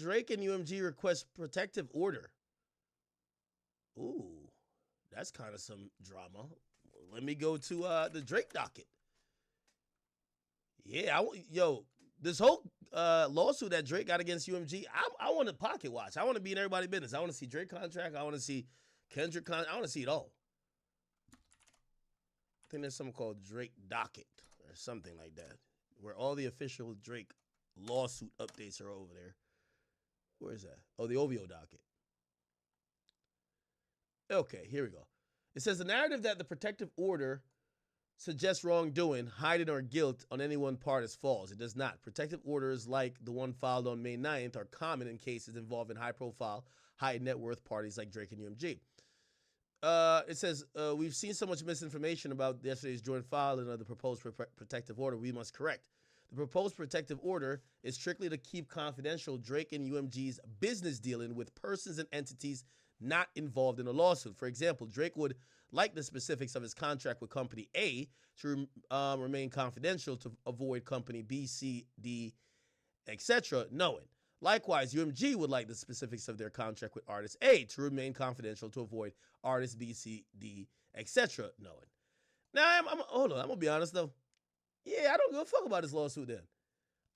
Drake and UMG request protective order. Ooh, that's kind of some drama. Let me go to the Drake docket. Yeah, yo, this whole lawsuit that Drake got against UMG, I want to pocket watch. I want to be in everybody's business. I want to see Drake contract. I want to see Kendrick contract. I want to see it all. I think there's something called Drake docket or something like that, where all the official Drake lawsuit updates are over there. Where is that? Oh, the OVO docket. Okay, here we go. It says the narrative that the protective order suggests wrongdoing, hiding, or guilt on any one part is false. It does not. Protective orders like the one filed on May 9th are common in cases involving high-profile, high-net-worth parties like Drake and UMG. It says, we've seen so much misinformation about yesterday's joint filing of the proposed protective order. We must correct. The proposed protective order is strictly to keep confidential Drake and UMG's business dealing with persons and entities not involved in a lawsuit. For example, Drake would like the specifics of his contract with Company A to remain confidential to avoid Company B, C, D, etc. knowing. Likewise, UMG would like the specifics of their contract with Artist A to remain confidential to avoid Artist B, C, D, etc. knowing. Now, hold on. I'm going to be honest, though. Yeah, I don't give a fuck about this lawsuit then.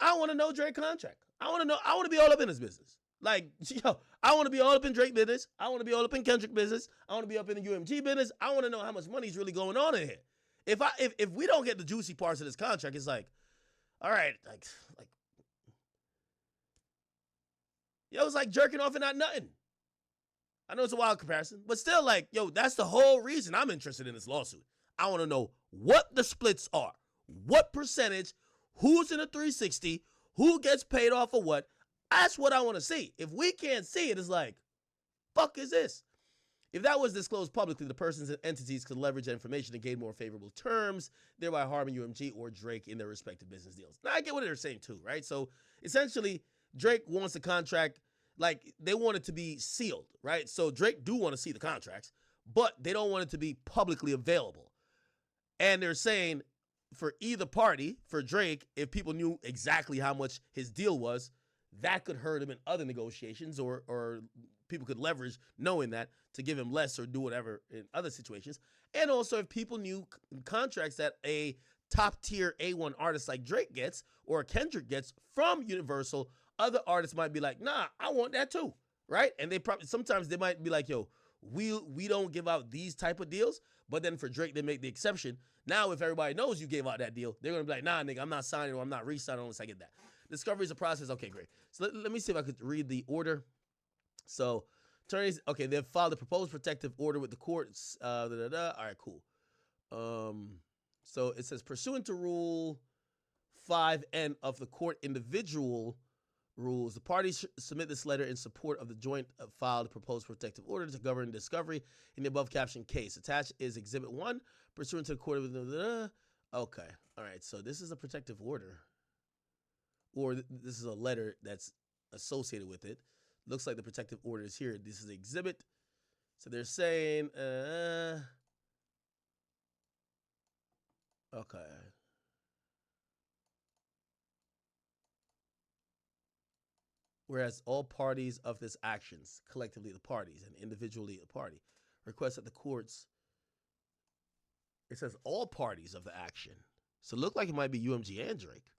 I want to know Drake contract. I want to be all up in his business. Like, yo, I want to be all up in Drake business. I want to be all up in Kendrick business. I want to be up in the UMG business. I want to know how much money is really going on in here. If we don't get the juicy parts of this contract, it's like, all right, like yo, it's like jerking off and not nothing. I know it's a wild comparison, but still, like, yo, that's the whole reason I'm interested in this lawsuit. I want to know what the splits are, what percentage, who's in a 360, who gets paid off of what. That's what I want to see. If we can't see it, it's like, fuck is this? If that was disclosed publicly, the persons and entities could leverage that information to gain more favorable terms, thereby harming UMG or Drake in their respective business deals. Now, I get what they're saying too, right? So, essentially, Drake wants the contract, like, they want it to be sealed, right? So, Drake do want to see the contracts, but they don't want it to be publicly available. And they're saying, for either party, for Drake, if people knew exactly how much his deal was, that could hurt him in other negotiations, or people could leverage knowing that to give him less or do whatever in other situations. And also, if people knew contracts that a top tier A1 artist like Drake gets or Kendrick gets from Universal, other artists might be like, nah, I want that too, right? And they probably sometimes they might be like, yo, we don't give out these type of deals, but then for Drake they make the exception. Now, if everybody knows you gave out that deal, they're gonna be like, nah, nigga, I'm not signing or I'm not re-signing unless I get that. Discovery is a process. Okay, great. So let me see if I could read the order. So, attorneys, okay, they've filed a proposed protective order with the courts. All right, cool. So it says, pursuant to Rule 5N of the court individual rules, the parties submit this letter in support of the joint filed proposed protective order to govern discovery in the above captioned case. Attached is Exhibit 1, pursuant to the court of okay, all right, so this is a protective order. Or this is a letter that's associated with it. Looks like the protective order is here. This is the exhibit. So they're saying, okay. Whereas all parties of this actions, collectively the parties and individually the party, request that the courts, it says all parties of the action. So it looked like it might be UMG and Drake.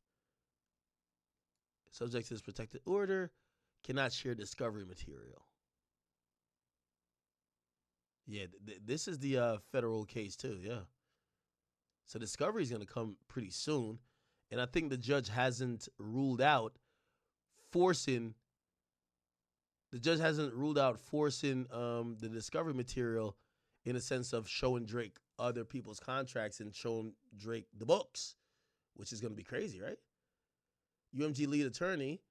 Subject to this protected order, cannot share discovery material. Yeah, this is the federal case too, yeah. So discovery is going to come pretty soon. And I think the judge hasn't ruled out forcing the discovery material in a sense of showing Drake other people's contracts and showing Drake the books, which is going to be crazy, right? UMG lead attorney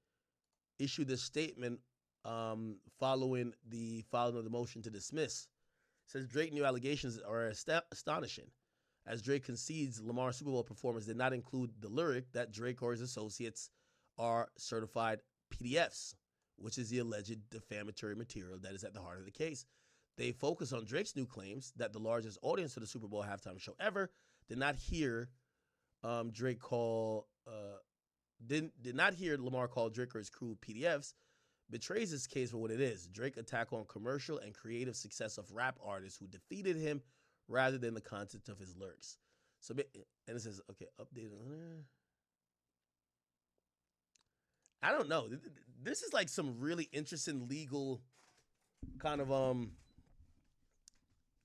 issued this statement following the filing of the motion to dismiss. It says Drake new allegations are astonishing. As Drake concedes Lamar's Super Bowl performance did not include the lyric that Drake or his associates are certified PDFs, which is the alleged defamatory material that is at the heart of the case. They focus on Drake's new claims that the largest audience of the Super Bowl halftime show ever did not hear Drake call did not hear Lamar call Drake or his crew PDFs betrays his case for what it is. Drake attack on commercial and creative success of rap artists who defeated him rather than the content of his lyrics. So, and it says, okay, updated. I don't know. This is like some really interesting legal kind of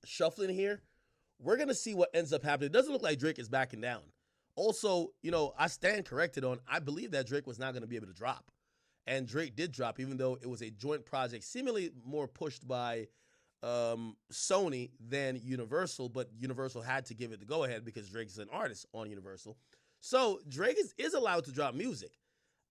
shuffling here. We're gonna see what ends up happening. It doesn't look like Drake is backing down. Also, I stand corrected on. I believe that Drake was not gonna be able to drop, and Drake did drop, even though it was a joint project, seemingly more pushed by Sony than Universal. But Universal had to give it the go ahead because Drake's an artist on Universal. So Drake is allowed to drop music.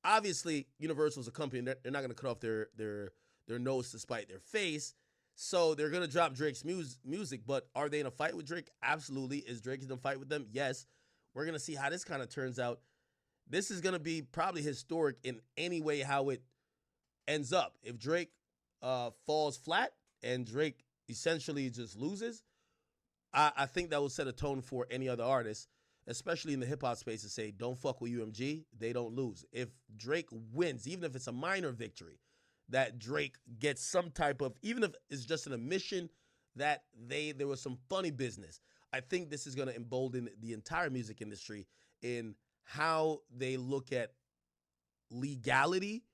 Obviously, Universal's a company. They're not gonna cut off their nose to spite their face. So they're going to drop Drake's music, but are they in a fight with Drake? Absolutely. Is Drake in a fight with them? Yes. We're going to see how this kind of turns out. This is going to be probably historic in any way how it ends up. If Drake falls flat and Drake essentially just loses, I think that will set a tone for any other artist, especially in the hip-hop space, to say, don't fuck with UMG. They don't lose. If Drake wins, even if it's a minor victory, that Drake gets some type of, even if it's just an admission that there was some funny business. I think this is going to embolden the entire music industry in how they look at legality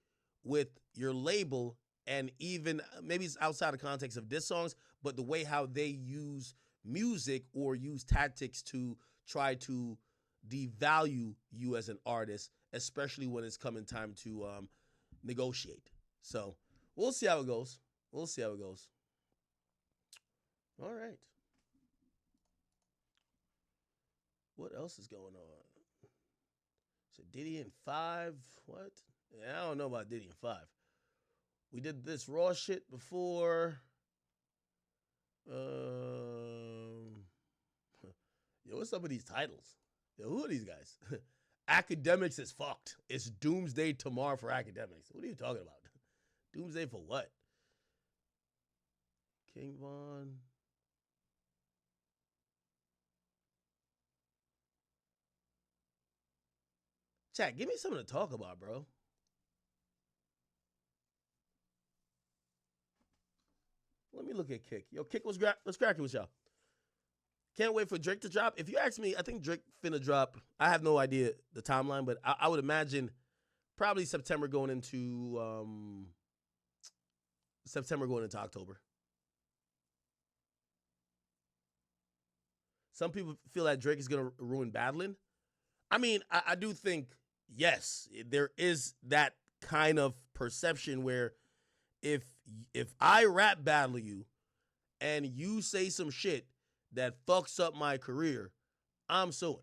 with your label, and even maybe it's outside of context of diss songs, but the way how they use music or use tactics to try to devalue you as an artist, especially when it's coming time to negotiate. So we'll see how it goes. We'll see how it goes. All right. What else is going on? So Diddy and 5. What? Yeah, I don't know about Diddy and 5. We did this Raw shit before. Yo, what's up with these titles? Yo, who are these guys? Academics is fucked. It's doomsday tomorrow for academics. What are you talking about? Doomsday for what? King Von. Chat, give me something to talk about, bro. Let me look at Kick. Yo, Kick was cracking with y'all. Can't wait for Drake to drop. If you ask me, I think Drake finna drop. I have no idea the timeline, but I would imagine probably September going into October. Some people feel that Drake is going to ruin battling. I mean, I do think, yes, there is that kind of perception where if I rap battle you and you say some shit that fucks up my career, I'm suing.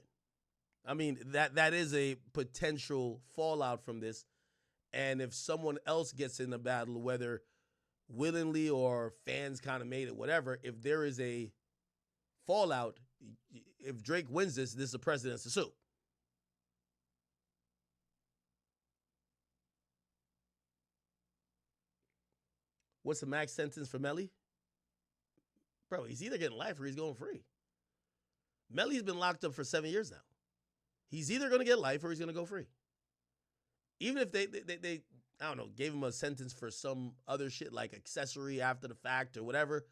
I mean, that is a potential fallout from this. And if someone else gets in the battle, whether willingly or fans kind of made it, whatever, if there is a fallout, if Drake wins this is a precedent to sue. What's the max sentence for Melly? Bro, he's either getting life or he's going free. Melly's been locked up for 7 years now. He's either going to get life or he's going to go free. Even if they I don't know, gave him a sentence for some other shit like accessory after the fact or whatever,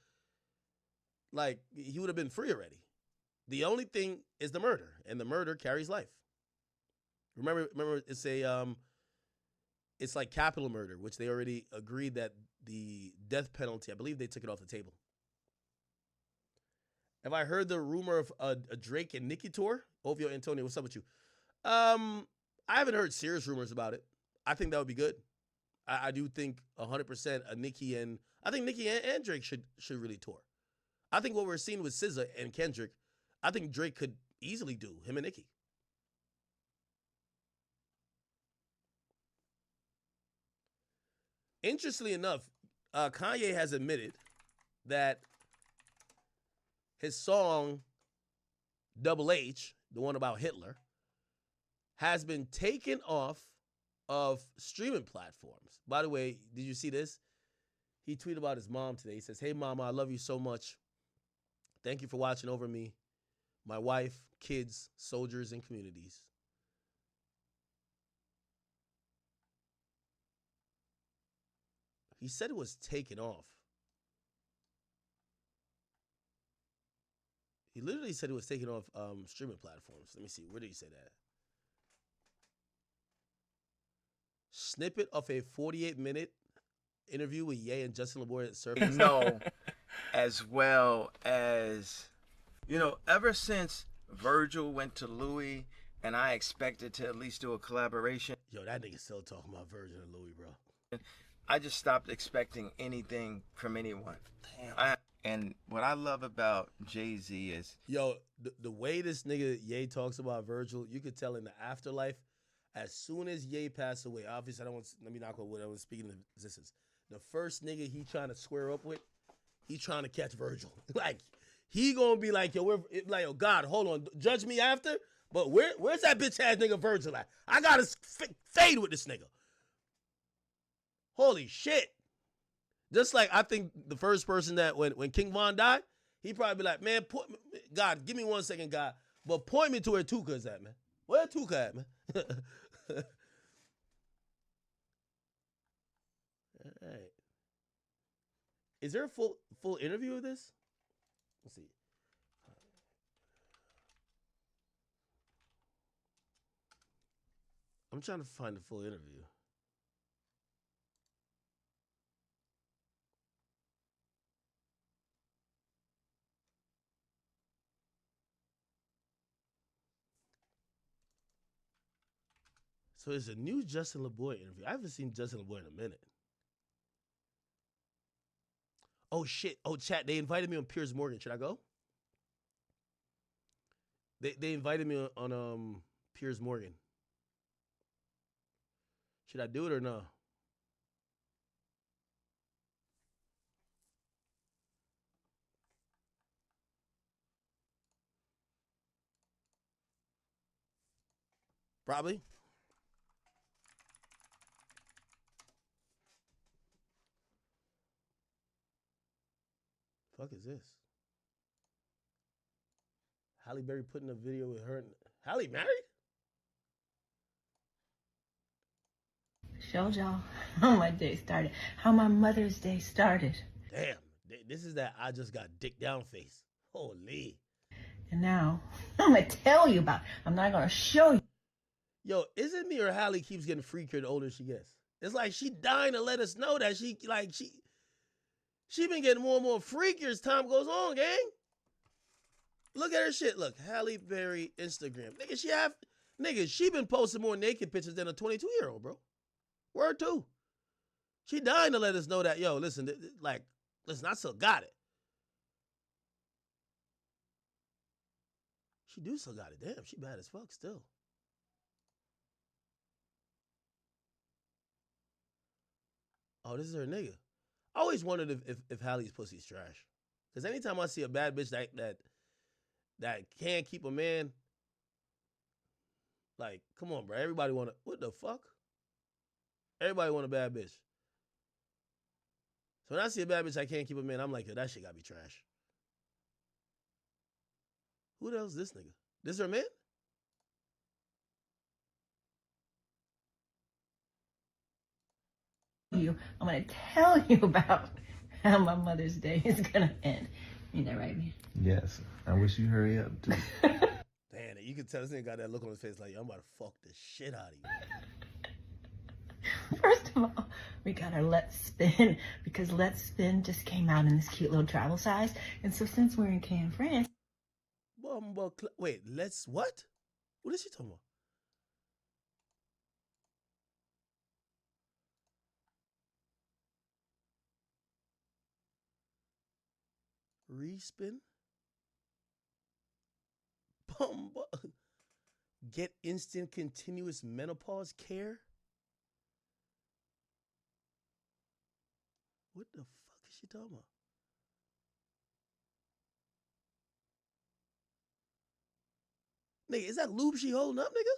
like he would have been free already. The only thing is the murder, and the murder carries life. Remember, it's like capital murder, which they already agreed that the death penalty, I believe they took it off the table. Have I heard the rumor of a Drake and Nicki tour? Ovio Antonio, what's up with you? I haven't heard serious rumors about it. I think that would be good. I do think 100% Nicki and Drake should really tour. I think what we're seeing with SZA and Kendrick, I think Drake could easily do him and Nicki. Interestingly enough, Kanye has admitted that his song Double H, the one about Hitler, has been taken off of streaming platforms. By the way, did you see this? He tweeted about his mom today. He says, "Hey, Mama, I love you so much. Thank you for watching over me, my wife, kids, soldiers, and communities." He said it was taken off. He literally said it was taken off streaming platforms. Let me see. Where did he say that? Snippet of a 48-minute interview with Ye and Justin LeBoy at Surface. No, as well as, you know, ever since Virgil went to Louis and I expected to at least do a collaboration. Yo, that nigga still talking about Virgil and Louis, bro. I just stopped expecting anything from anyone. Damn. And what I love about Jay-Z is... Yo, the way this nigga Ye talks about Virgil, you could tell in the afterlife, as soon as Ye passed away, obviously I don't want to, let me knock on wood, I was speaking of existence. The first nigga he trying to square up with, he trying to catch Virgil. Like, he gonna be like, yo, like, oh God, hold on, judge me after, but where's that bitch ass nigga Virgil at? I gotta fade with this nigga. Holy shit. Just like I think the first person that when King Von died, he probably be like, man, God, give me 1 second, God, but point me to where Tuka's at, man. Where Tuka at, man? All right. Is there a full interview of this? Let's see. I'm trying to find the full interview. So there's a new Justin LeBoy interview. I haven't seen Justin LeBoy in a minute. Oh shit! Oh chat, they invited me on Piers Morgan. Should I go? They invited me on Piers Morgan. Should I do it or no? Probably. Fuck is this? Halle Berry putting a video with her. Halle married? Showed y'all how my day started, how my Mother's Day started. Damn, this is that I just got dick down face. Holy. And now I'm gonna tell you about it. I'm not gonna show you. Yo, is it me or Halle keeps getting freakier the older she gets? It's like she dying to let us know that she been getting more and more freakier as time goes on, gang. Look at her shit. Look, Halle Berry Instagram. Nigga, she been posting more naked pictures than a 22-year-old, bro. Word too. She dying to let us know that, yo, listen, listen, I still got it. She do still got it. Damn, she bad as fuck still. Oh, this is her nigga. I always wondered if Halle's pussy's trash. Because anytime I see a bad bitch that can't keep a man, like, come on, bro. Everybody want to, what the fuck? Everybody want a bad bitch. So when I see a bad bitch I can't keep a man, I'm like, yo, that shit gotta be trash. Who the hell is this nigga? This her man? I'm gonna tell you about how my Mother's Day is gonna end. Ain't that right, man? Yes. I wish you hurry up too. Damn, you can tell this nigga got that look on his face like, yo, I'm about to fuck the shit out of you. First of all, we got our Let's Spin because Let's Spin just came out in this cute little travel size. And so since we're in Cannes, France. Wait, let's what? What is she talking about? Respin? Get instant continuous menopause care? What the fuck is she talking about? Nigga, is that lube she holding up, nigga?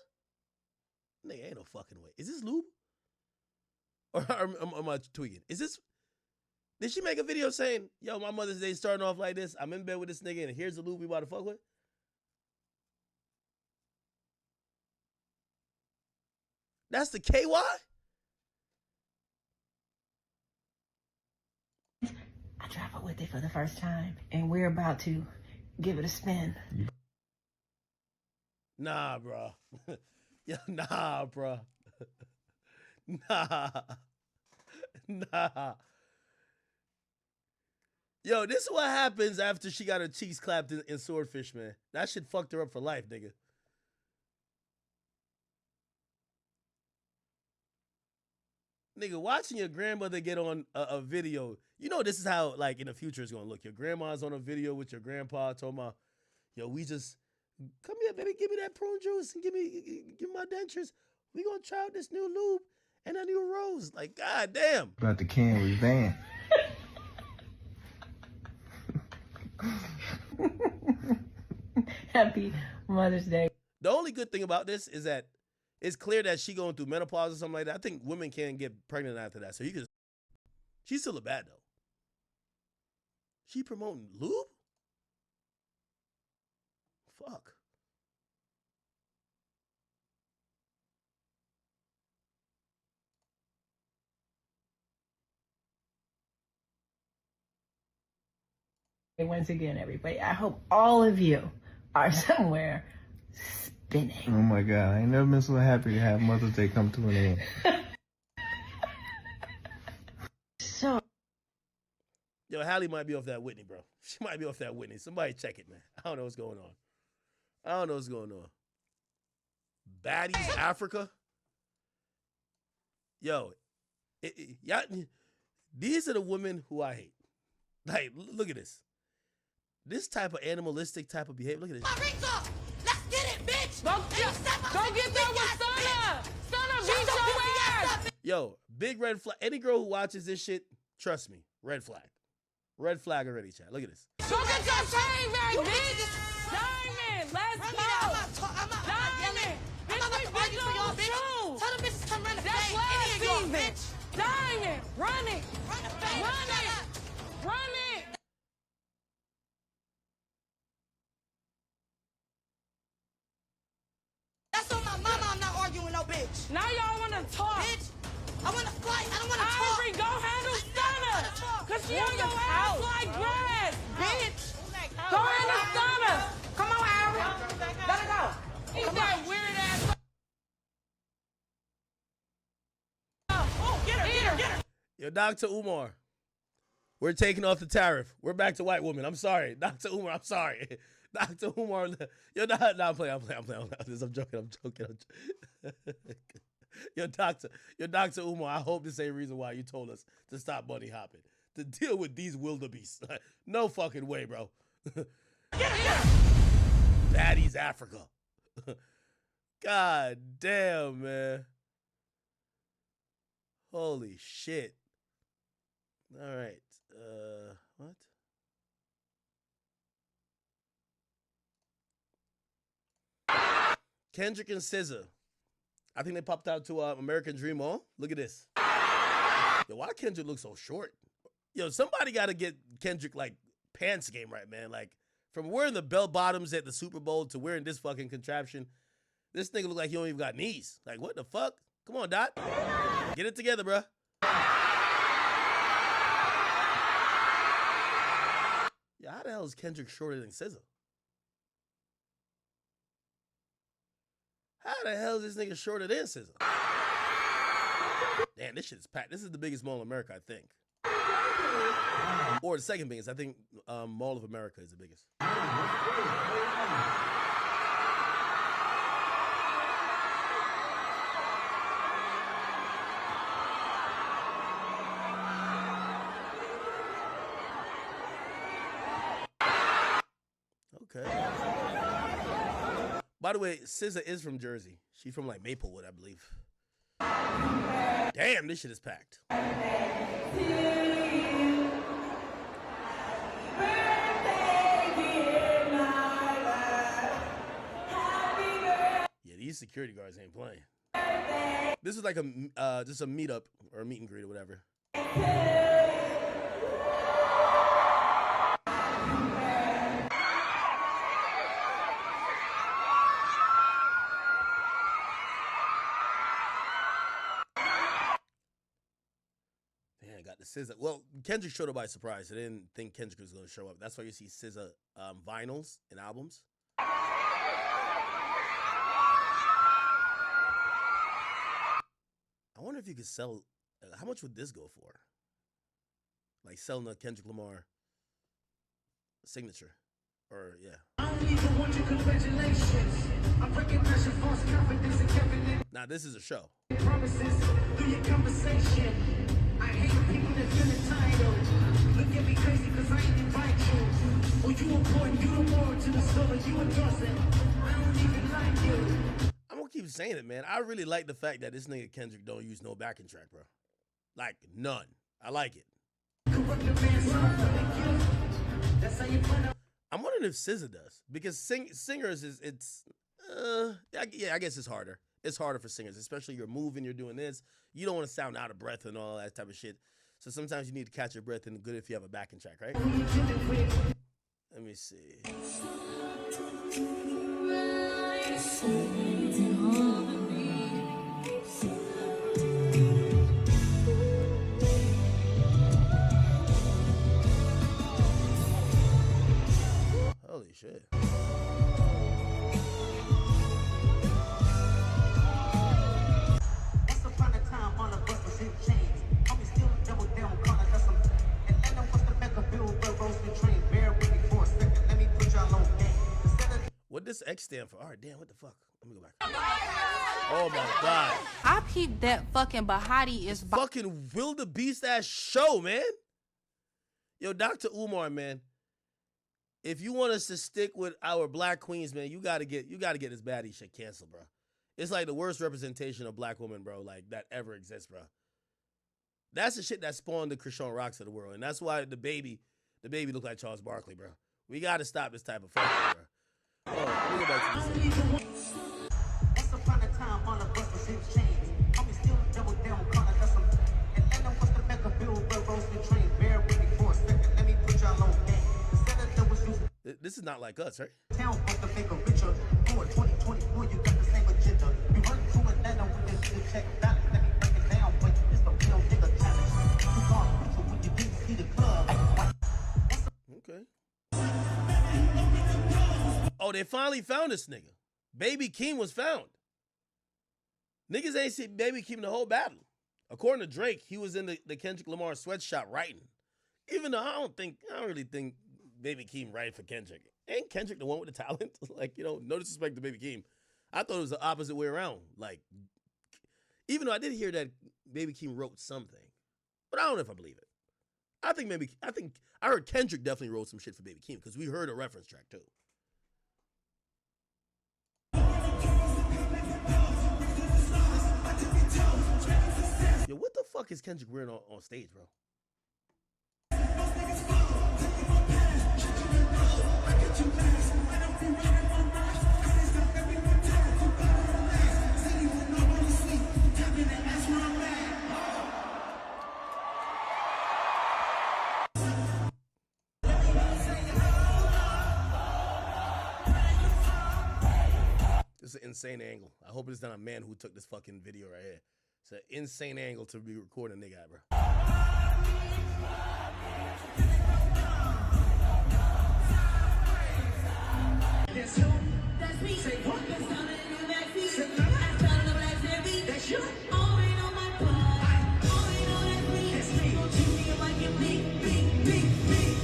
Nigga, ain't no fucking way. Is this lube? Or am I tweaking? Is this... Did she make a video saying, yo, my Mother's Day starting off like this. I'm in bed with this nigga and here's the lube we about to fuck with? That's the KY? I traveled with it for the first time, and we're about to give it a spin. Nah, bro. Yeah, nah, bro. Nah. Nah. Yo, this is what happens after she got her cheeks clapped in Swordfish, man. That shit fucked her up for life, nigga. Nigga, watching your grandmother get on a video, you know this is how, like, in the future it's gonna look. Your grandma's on a video with your grandpa talking about, yo, we just, come here, baby, give me that prune juice and give me my dentures. We gonna try out this new lube and a new rose. Like, god damn. About the can with Van. Happy Mother's Day. The only good thing about this is that it's clear that she going through menopause or something like that. I think women can't get pregnant after that. So you can. She's still a bad though. She promoting lube? Fuck. Once again, everybody, I hope all of you are somewhere spinning. Oh my God, I ain't never been so happy to have Mother's Day come to an end. So, Yo, Hallie might be off that Whitney, bro. She might be off that Whitney. Somebody check it, man. I don't know what's going on. I don't know what's going on. Baddies Africa. Yo, y'all, these are the women who I hate. Like, look at this. This type of animalistic type of behavior. Look at this. My rings off. Let's get it, bitch. Go get there with Stunna. Stunna, beat your ass. Yo, big red flag. Any girl who watches this shit, trust me, red flag. Red flag already, chat. Look at this. Go get your chain back, bitch. Diamond, let's go. I'm not Diamond, I'm not bitch, fighting for y'all, bitch. shoes. Tell them bitches to come run the That's fade. last Any of y'all, season. bitch. Diamond, run it. Run the fade. Run it. Run it. That's on my mama. I'm not arguing with no bitch. Now y'all want to talk. Bitch, I want to fight. I don't want to talk. Ivory, go handle Stunna. Cause she on your ass like grass, bitch. Go handle Stunna. Come on, Ivory. Let her go. He's that weird ass. Oh, get her, get her, get her. Yo, Dr. Umar, we're taking off the tariff. We're back to white women. I'm sorry. Dr. Umar, I'm sorry. Dr. Umar, yo, I'm playing. I'm joking. Yo, Dr. Umar, I hope this ain't reason why you told us to stop bunny hopping. To deal with these wildebeests. No fucking way, bro. Baddies Africa. God damn, man. Holy shit. All right. What? Kendrick and SZA. I think they popped out to American Dream Mall. Look at this. Yo, why Kendrick look so short? Yo, somebody got to get Kendrick, like, pants game right, man. Like, from wearing the bell bottoms at the Super Bowl to wearing this fucking contraption, this nigga look like he don't even got knees. Like, what the fuck? Come on, Dot. Get it together, bruh. Yeah, how the hell is Kendrick shorter than SZA? How the hell is this nigga shorter than SZA? Damn, this shit is packed. This is the biggest mall in America, I think. Or the second biggest. I think Mall of America is the biggest. Okay. By the way, SZA is from Jersey. She's from like Maplewood, I believe. Damn, this shit is packed. Yeah, these security guards ain't playing. This is like a just a meetup or a meet and greet or whatever. SZA. Well, Kendrick showed up by surprise. I didn't think Kendrick was going to show up. That's why you see SZA vinyls and albums. I wonder if you could sell. How much would this go for? Like selling a Kendrick Lamar signature, or yeah. Now this is a show. I'm gonna keep saying it, man. I really like the fact that this nigga Kendrick don't use no backing track, bro. Like none. I like it. I'm wondering if SZA does, because singers I guess it's harder. It's harder for singers, especially you're moving, you're doing this. You don't want to sound out of breath and all that type of shit. So sometimes you need to catch your breath, and good if you have a backing track, right? Let me see. Holy shit. Once upon a time, all of us was in chains. Homie still double down, calling us some. Atlanta was the Mecca, Billboard, roasting train. Bear with me for a second, let me put y'all on game. What does X stand for? All right, damn, what the fuck? Let me go back. Oh my god. I peeped that fucking Bahati is Fucking wildebeest ass show, man. Yo, Dr. Umar, man. If you want us to stick with our black queens, man, you gotta get this baddie shit canceled, bro. It's like the worst representation of black women, bro, like that ever exists, bro. That's the shit that spawned the Krishan Rocks of the world, and that's why the baby looked like Charles Barkley, bro. We gotta stop this type of fucking, bro. Oh, let me go back to this. Once upon a time, all of us was in chains. Homie still double down, calling us some. Atlanta was the Mecca, Billboard, roasting train. Bear with me for a second, let me put y'all on game. This is not like us, right? Town wants to make a richer. For 2024, you got the same agenda. You run to Atlanta with this shit check. Let me break it down, but it's the real nigga challenge. You can't picture when you didn't see the club. Okay. Oh, they finally found this nigga. Baby Keem was found. Niggas ain't seen Baby Keem the whole battle. According to Drake, he was in the Kendrick Lamar sweatshop writing. Even though I don't really think Baby Keem writing for Kendrick. Ain't Kendrick the one with the talent? Like, you know, no disrespect to Baby Keem. I thought it was the opposite way around. Like, even though I did hear that Baby Keem wrote something, but I don't know if I believe it. I heard Kendrick definitely wrote some shit for Baby Keem because we heard a reference track too. Yo, what the fuck is Kendrick wearing on stage, bro? This is an insane angle. I hope it's not a man who took this fucking video right here. It's an insane angle to be recording a nigga at, bro. That's you. That's me. Say what? That's not in the backseat. Say what? I started the black baby. That's you. Already on my part. Already know that's me. That's me. Don't treat me like you big.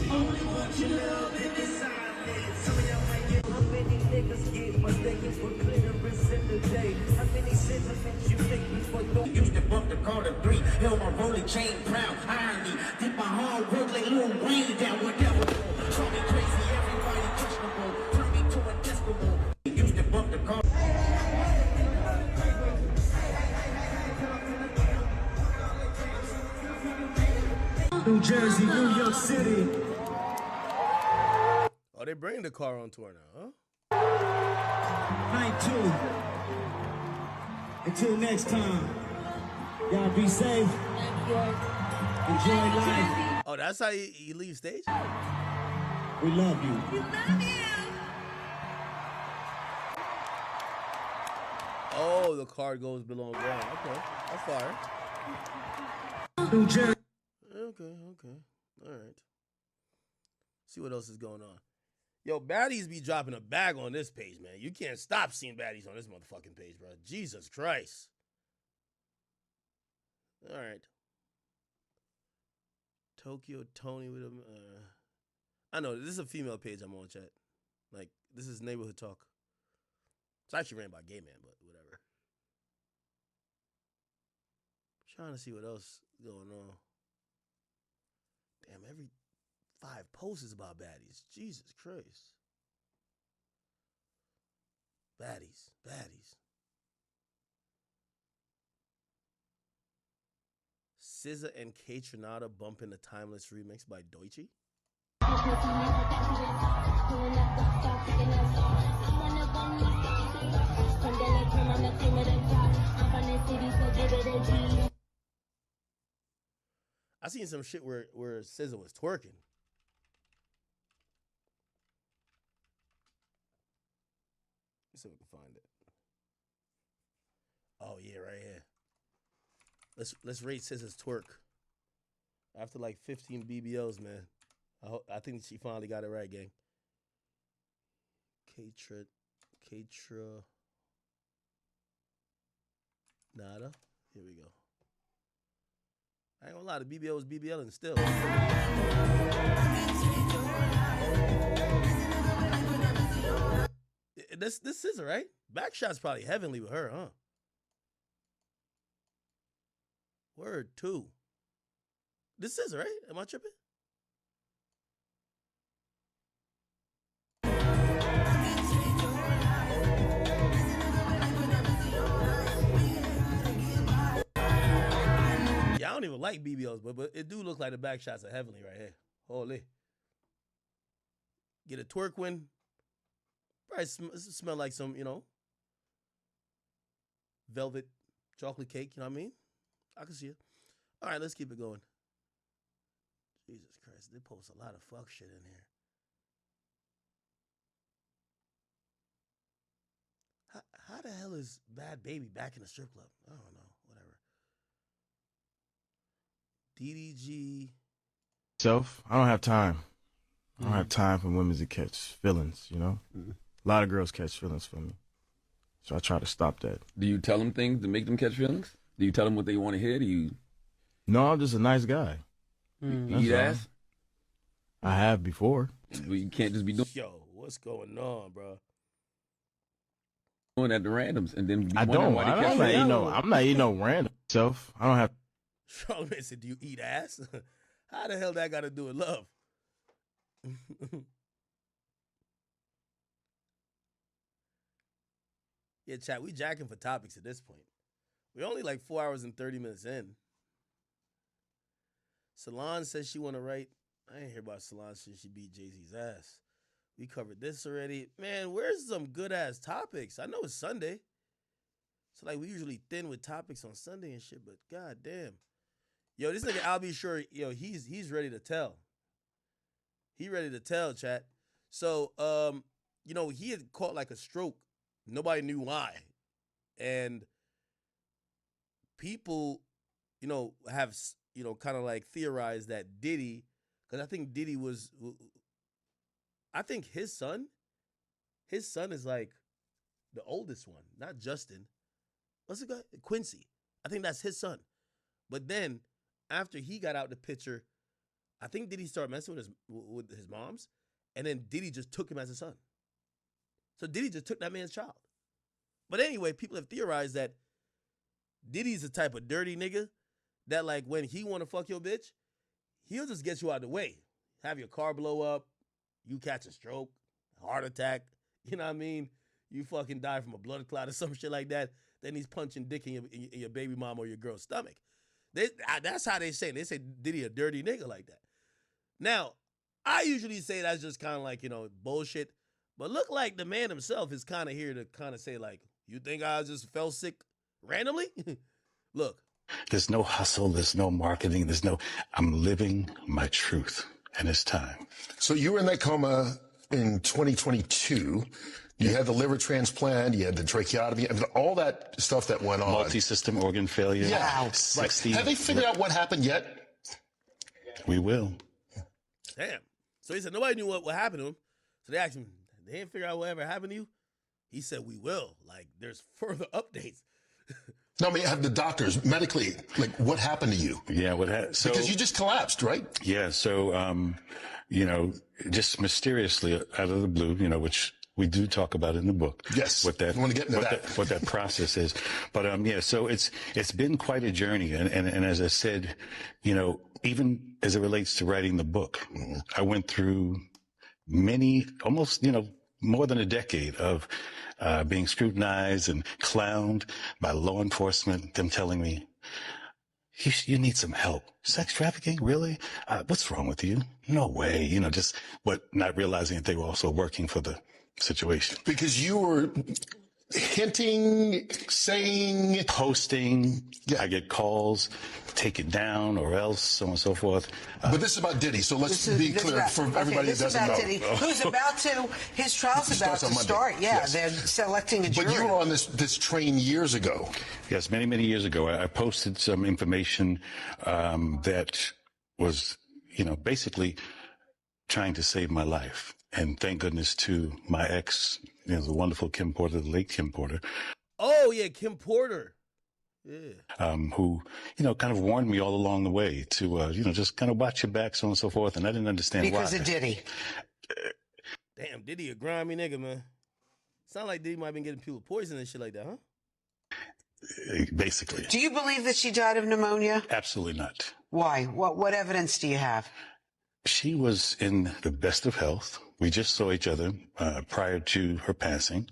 Only want you love in this silence. Some of y'all might get. How many niggas get mistaken for clearance in the day? How many sentiments you make before you used to bump the Carter 3? Held my rolling chain proud. Irony. Did my hard work like Lil Wayne down whatever. Call me crazy. Everybody questionable. Used to bump the car. New Jersey, New York City. Oh, they bring the car on tour now, huh? Night 2. Until next time, y'all be safe. Enjoy life. Oh, that's how he leaves stage? We love you. We love you. Oh, the car goes below ground. Okay, that's fire. New Jersey. Okay. All right. See what else is going on. Yo, baddies be dropping a bag on this page, man. You can't stop seeing baddies on this motherfucking page, bro. Jesus Christ. All right. Tokyo Tony with him. I know this is a female page I'm on, chat. Like, this is neighborhood talk. It's actually ran by gay man, but whatever. Trying to see what else is going on. Damn, every 5 posts is about baddies. Jesus Christ. Baddies. SZA and K Tronada bumping the Timeless remix by Doechii. I seen some shit where SZA was twerking. Let's see if we can find it. Oh yeah, right here. Let's rate SZA's twerk. After like 15 BBLs, man. I think she finally got it right, gang. Katra. Nada. Here we go. I ain't gonna lie, the BBL was BBLing still. This SZA, right? Backshot's probably heavenly with her, huh? Word 2. This SZA, right? Am I tripping? Yeah, I don't even like BBLs, but it do look like the back shots are heavenly right here. Holy. Get a twerk win. Probably smell like some, velvet chocolate cake, you know what I mean? I can see it. All right, let's keep it going. Jesus Christ, they post a lot of fuck shit in here. How the hell is Bad Baby back in the strip club? I don't know. Whatever. DDG. I don't have time. I don't have time for women to catch feelings, A lot of girls catch feelings for me. So I try to stop that. Do you tell them things to make them catch feelings? Do you tell them what they want to hear? Do you? No, I'm just a nice guy. You eat ass? I have before. You can't just be doing. Yo, what's going on, bro? Doing at the randoms and then I don't. I'm not eating no random stuff. I don't have. Charlamagne said, "Do you eat ass?" How the hell that got to do with love? Yeah, chat. We jacking for topics at this point. We're only like 4 hours and 30 minutes in. Solange says she want to write. I ain't hear about Solange since she beat Jay-Z's ass. We covered this already. Man, where's some good-ass topics? I know it's Sunday. So, like, we usually thin with topics on Sunday and shit, but goddamn. Yo, this nigga, I'll be sure, he's ready to tell. He ready to tell, chat. So, he had caught, like, a stroke. Nobody knew why. And people, have, kind of, like, theorized that Diddy, because I think Diddy was... I think his son is like the oldest one, not Justin. What's the guy? Quincy. I think that's his son. But then after he got out the picture, I think Diddy started messing with his moms, and then Diddy just took him as a son. So Diddy just took that man's child. But anyway, people have theorized that Diddy's the type of dirty nigga that, like, when he want to fuck your bitch, he'll just get you out of the way. Have your car blow up. You catch a stroke, heart attack, you know what I mean? You fucking die from a blood clot or some shit like that. Then he's punching dick in your baby mom or your girl's stomach. That's how they say it. They say Diddy a dirty nigga like that. Now, I usually say that's just kind of like, bullshit. But look like the man himself is kind of here to kind of say, like, you think I just fell sick randomly? Look. There's no hustle. There's no marketing. I'm living my truth. And it's time. So you were in that coma in 2022. You had the liver transplant. You had the tracheotomy. I mean, all that stuff that went on. Multi-system organ failure. Yeah. Wow. 60. Right. Have they figured out what happened yet? We will. Damn. So he said nobody knew what happened to him. So they asked him, they didn't figure out whatever happened to you? He said, we will. Like, there's further updates. No, I mean, have the doctors medically, like, what happened to you? Yeah, because you just collapsed, right? Yeah, so, just mysteriously out of the blue, which we do talk about in the book. Yes, what that, I want to get into that. What that process is. But, so it's been quite a journey. And as I said, even as it relates to writing the book, I went through almost, more than a decade of being scrutinized and clowned by law enforcement, them telling me, you need some help. Sex trafficking? Really? What's wrong with you? No way. Not realizing that they were also working for the situation. Because you were hinting, saying, posting. I get calls, take it down or else, so on and so forth. But this is about Diddy, so let's be clear for everybody that doesn't know. Diddy, who's about to, his trial's about to start. Yeah, yes. They're selecting a jury. But you were on this train years ago. Yes, many, many years ago. I posted some information that was, basically trying to save my life. And thank goodness to my ex, the wonderful Kim Porter, the late Kim Porter. Oh, yeah, Kim Porter. Yeah. Who, kind of warned me all along the way to, just kind of watch your back, so on and so forth. And I didn't understand why. Because of Diddy. Damn, Diddy a grimy nigga, man. Sound like Diddy might have been getting people poison and shit like that, huh? Basically. Do you believe that she died of pneumonia? Absolutely not. Why? What evidence do you have? She was in the best of health. We just saw each other prior to her passing.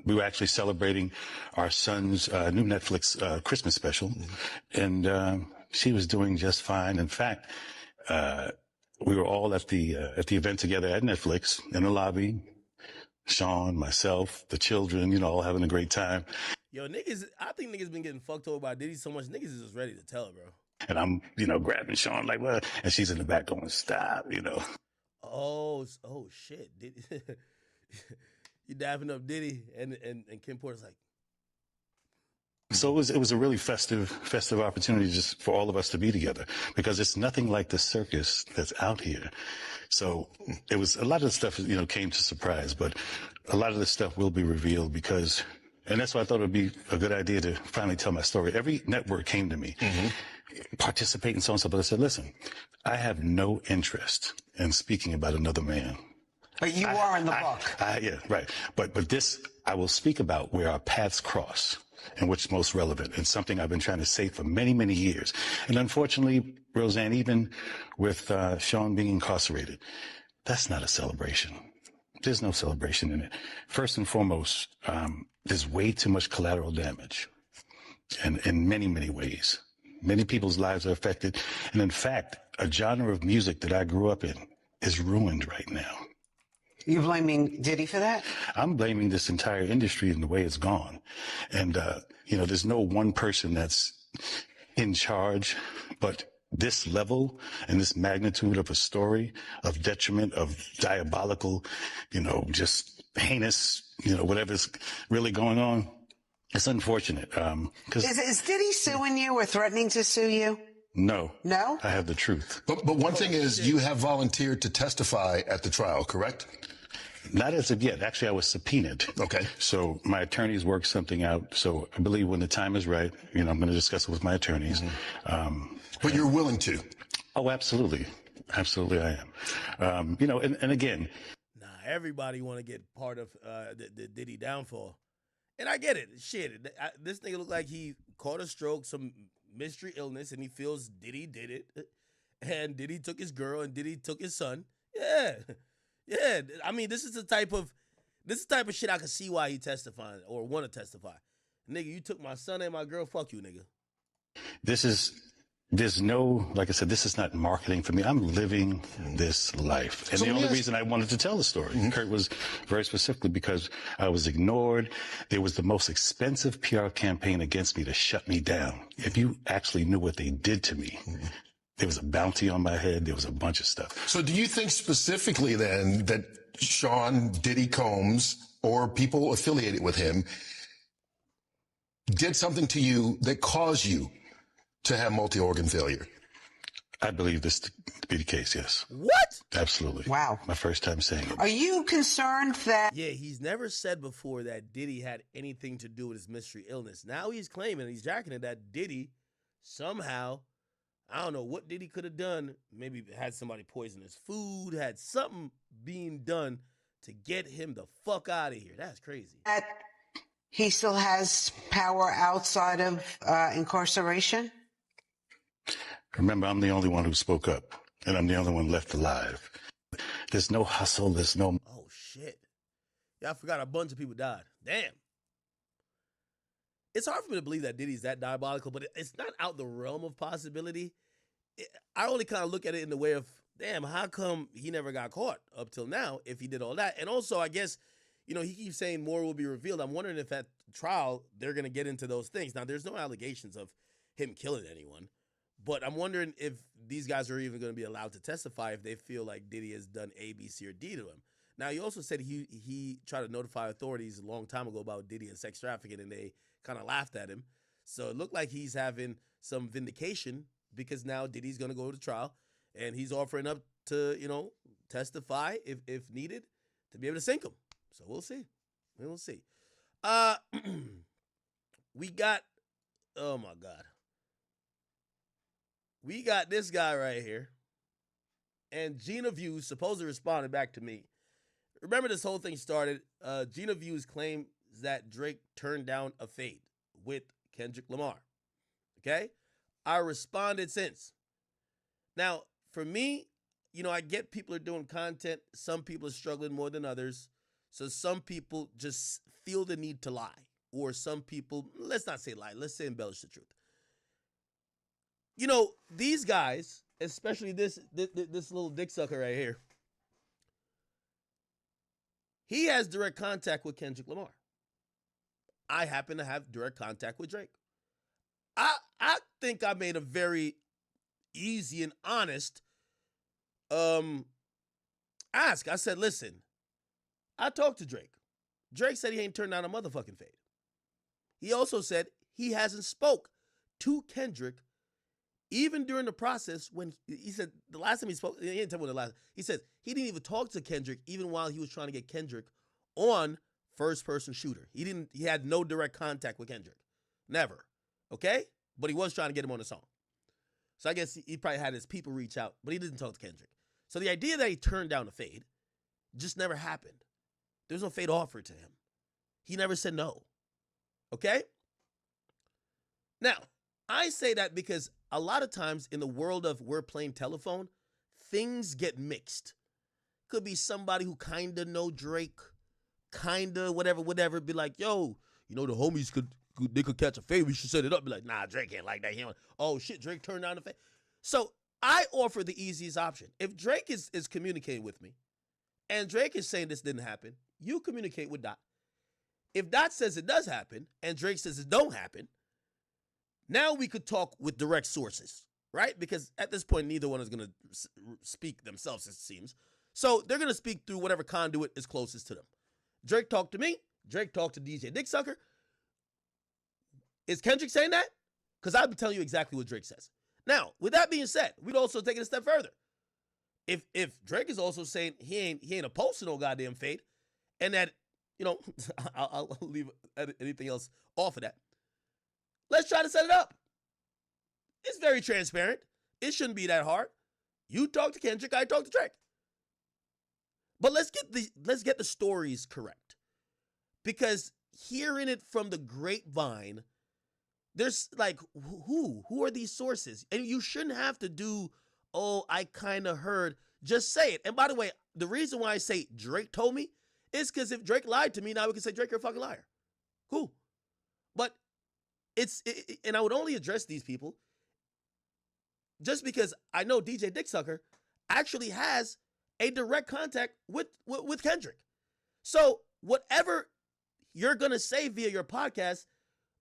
We were actually celebrating our son's new Netflix Christmas special, and she was doing just fine. In fact, we were all at the event together at Netflix in the lobby. Sean, myself, the children, all having a great time. Yo, niggas, I think niggas been getting fucked over by Diddy so much. Niggas is just ready to tell, bro. And I'm, grabbing Sean like, what? And she's in the back going, stop, Oh shit. Diddy. You dapping up Diddy and Kim Porter's like. So it was a really festive opportunity just for all of us to be together, because it's nothing like the circus that's out here. So it was a lot of the stuff, came to surprise, but a lot of the stuff will be revealed and that's why I thought it would be a good idea to finally tell my story. Every network came to me, participate in so and so, but I said, listen, I have no interest in speaking about another man. But you are in the book. Yeah, right. But this, I will speak about where our paths cross and what's most relevant, and something I've been trying to say for many, many years. And unfortunately, Roseanne, even with Sean being incarcerated, that's not a celebration. There's no celebration in it. First and foremost, there's way too much collateral damage, and in many, many ways. Many people's lives are affected. And in fact, a genre of music that I grew up in is ruined right now. You're blaming Diddy for that? I'm blaming this entire industry and the way it's gone. And, there's no one person that's in charge, but this level and this magnitude of a story of detriment, of diabolical, just heinous, whatever's really going on. It's unfortunate. Is Diddy suing you or threatening to sue you? No. No? I have the truth. But one thing is, you have volunteered to testify at the trial, correct? Not as of yet. Actually, I was subpoenaed. Okay. So my attorneys worked something out. So I believe when the time is right, I'm going to discuss it with my attorneys. But you're willing to? Oh, absolutely. Absolutely, I am. And again. Nah, everybody want to get part of the Diddy downfall. And I get it. Shit, this nigga look like he caught a stroke, some mystery illness, and he feels Diddy did it. And Diddy took his girl, and Diddy took his son. Yeah. Yeah. I mean, this is the type of shit I can see why he testifying or want to testify. Nigga, you took my son and my girl. Fuck you, nigga. There's no, like I said, this is not marketing for me. I'm living this life. And So the only yes. reason I wanted to tell the story, Kurt, was very specifically because I was ignored. There was the most expensive PR campaign against me to shut me down. If you actually knew what they did to me, there was a bounty on my head. There was a bunch of stuff. So do you think specifically then that Sean Diddy Combs or people affiliated with him did something to you that caused you to have multi-organ failure? I believe this to be the case, yes. What? Absolutely. Wow. My first time saying it. Are you concerned that... Yeah, he's never said before that Diddy had anything to do with his mystery illness. Now he's claiming, he's jacking it, that Diddy somehow, I don't know what Diddy could have done, maybe had somebody poison his food, had something being done to get him the fuck out of here. That's crazy. that he still has power outside of incarceration? Remember, I'm the only one who spoke up, and I'm the only one left alive. There's no hustle, there's no... Oh, shit. Yeah, I forgot a bunch of people died. Damn. It's hard for me to believe that Diddy's that diabolical, but it's not out the realm of possibility. I only kind of look at it in the way of, damn, how come he never got caught up till now if he did all that? And also, I guess, you know, he keeps saying more will be revealed. I'm wondering if at trial they're going to get into those things. Now, there's no allegations of him killing anyone, but I'm wondering if these guys are even going to be allowed to testify if they feel like Diddy has done A, B, C, or D to him. Now, he also said he tried to notify authorities a long time ago about Diddy and sex trafficking, and they kind of laughed at him. So it looked like he's having some vindication because now Diddy's going to go to trial, and he's offering up to, you know, testify if needed to be able to sink him. So we'll see. We'll see. We got, oh my God. We got this guy right here. And Gina Views supposedly responded back to me. Remember this whole thing started. Gina Views claims that Drake turned down a fade with Kendrick Lamar. Okay? I responded since. Now, for me, you know, I get people are doing content. Some people are struggling more than others. So some people just feel the need to lie. Or some people, let's not say lie, let's say embellish the truth. You know, these guys, especially this little dick sucker right here, he has direct contact with Kendrick Lamar. I happen to have direct contact with Drake. I think I made a very easy and honest ask. I said, listen, I talked to Drake. Drake said he ain't turned down a motherfucking fade. He also said he hasn't spoke to Kendrick even during the process when he said the last time he spoke, he didn't tell me when the last, he said he didn't even talk to Kendrick even while he was trying to get Kendrick on First Person Shooter. He had no direct contact with Kendrick. Never. Okay? But he was trying to get him on the song. So I guess he probably had his people reach out, but he didn't talk to Kendrick. So the idea that he turned down a fade just never happened. There was no fade offered to him. He never said no. Okay? Now, I say that because a lot of times in the world of we're playing telephone, things get mixed. Could be somebody who kind of know Drake, kind of whatever, be like, yo, you know, the homies could catch a fade. We should set it up. Be like, nah, Drake ain't like that. Oh, shit, Drake turned down the fade. So I offer the easiest option. If Drake is communicating with me and Drake is saying this didn't happen, you communicate with Dot. If Dot says it does happen and Drake says it don't happen, now we could talk with direct sources, right? Because at this point, neither one is going to speak themselves, it seems. So they're going to speak through whatever conduit is closest to them. Drake talked to me. Drake talked to DJ Dick Sucker. Is Kendrick saying that? Because I've been telling you exactly what Drake says. Now, with that being said, we'd also take it a step further. If Drake is also saying he ain't opposed to no goddamn fade, and that, you know, I'll leave anything else off of that. Let's try to set it up. It's very transparent. It shouldn't be that hard. You talk to Kendrick, I talk to Drake. But let's get the stories correct. Because hearing it from the grapevine, there's like, who are these sources? And you shouldn't have to do, oh, I kind of heard. Just say it. And by the way, the reason why I say Drake told me is because if Drake lied to me, now we can say, Drake, you're a fucking liar. Cool. But and I would only address these people just because I know DJ Dick Sucker actually has a direct contact with Kendrick. So whatever you're going to say via your podcast,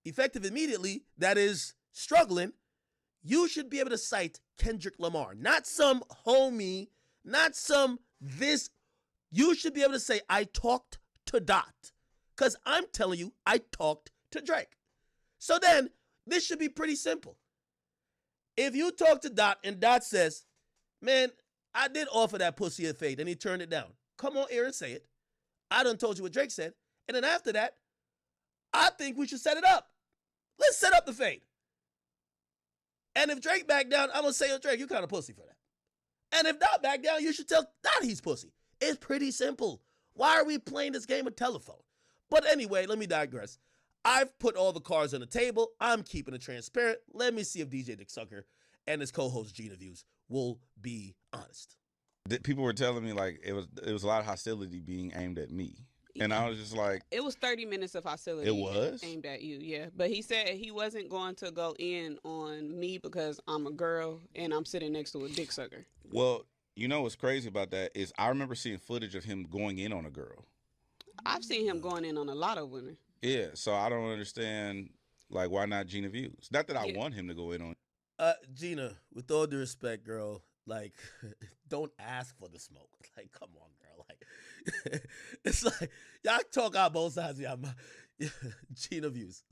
effective immediately, that is struggling, you should be able to cite Kendrick Lamar, not some homie, not some this. You should be able to say, I talked to Dot. Because I'm telling you, I talked to Drake. So then, this should be pretty simple. If you talk to Dot and Dot says, man, I did offer that pussy a fade and he turned it down. Come on air and say it. I done told you what Drake said. And then after that, I think we should set it up. Let's set up the fade. And if Drake back down, I'm going to say, oh, Drake, you kind of pussy for that. And if Dot back down, you should tell Dot he's pussy. It's pretty simple. Why are we playing this game of telephone? But anyway, let me digress. I've put all the cards on the table. I'm keeping it transparent. Let me see if DJ Dick Sucker and his co-host Gina Views will be honest. People were telling me like it was a lot of hostility being aimed at me. And I was just like... It was 30 minutes of hostility. It was? Aimed at you, yeah. But he said he wasn't going to go in on me because I'm a girl and I'm sitting next to a dick sucker. Well, you know what's crazy about that is I remember seeing footage of him going in on a girl. I've seen him going in on a lot of women. Yeah, so I don't understand, like, why not Gina Views? Not that I want him to go in on. Gina, with all due respect, girl, like, don't ask for the smoke. Like, come on, girl. Like, it's like, y'all talk out both sides of y'all mouth. Gina Views.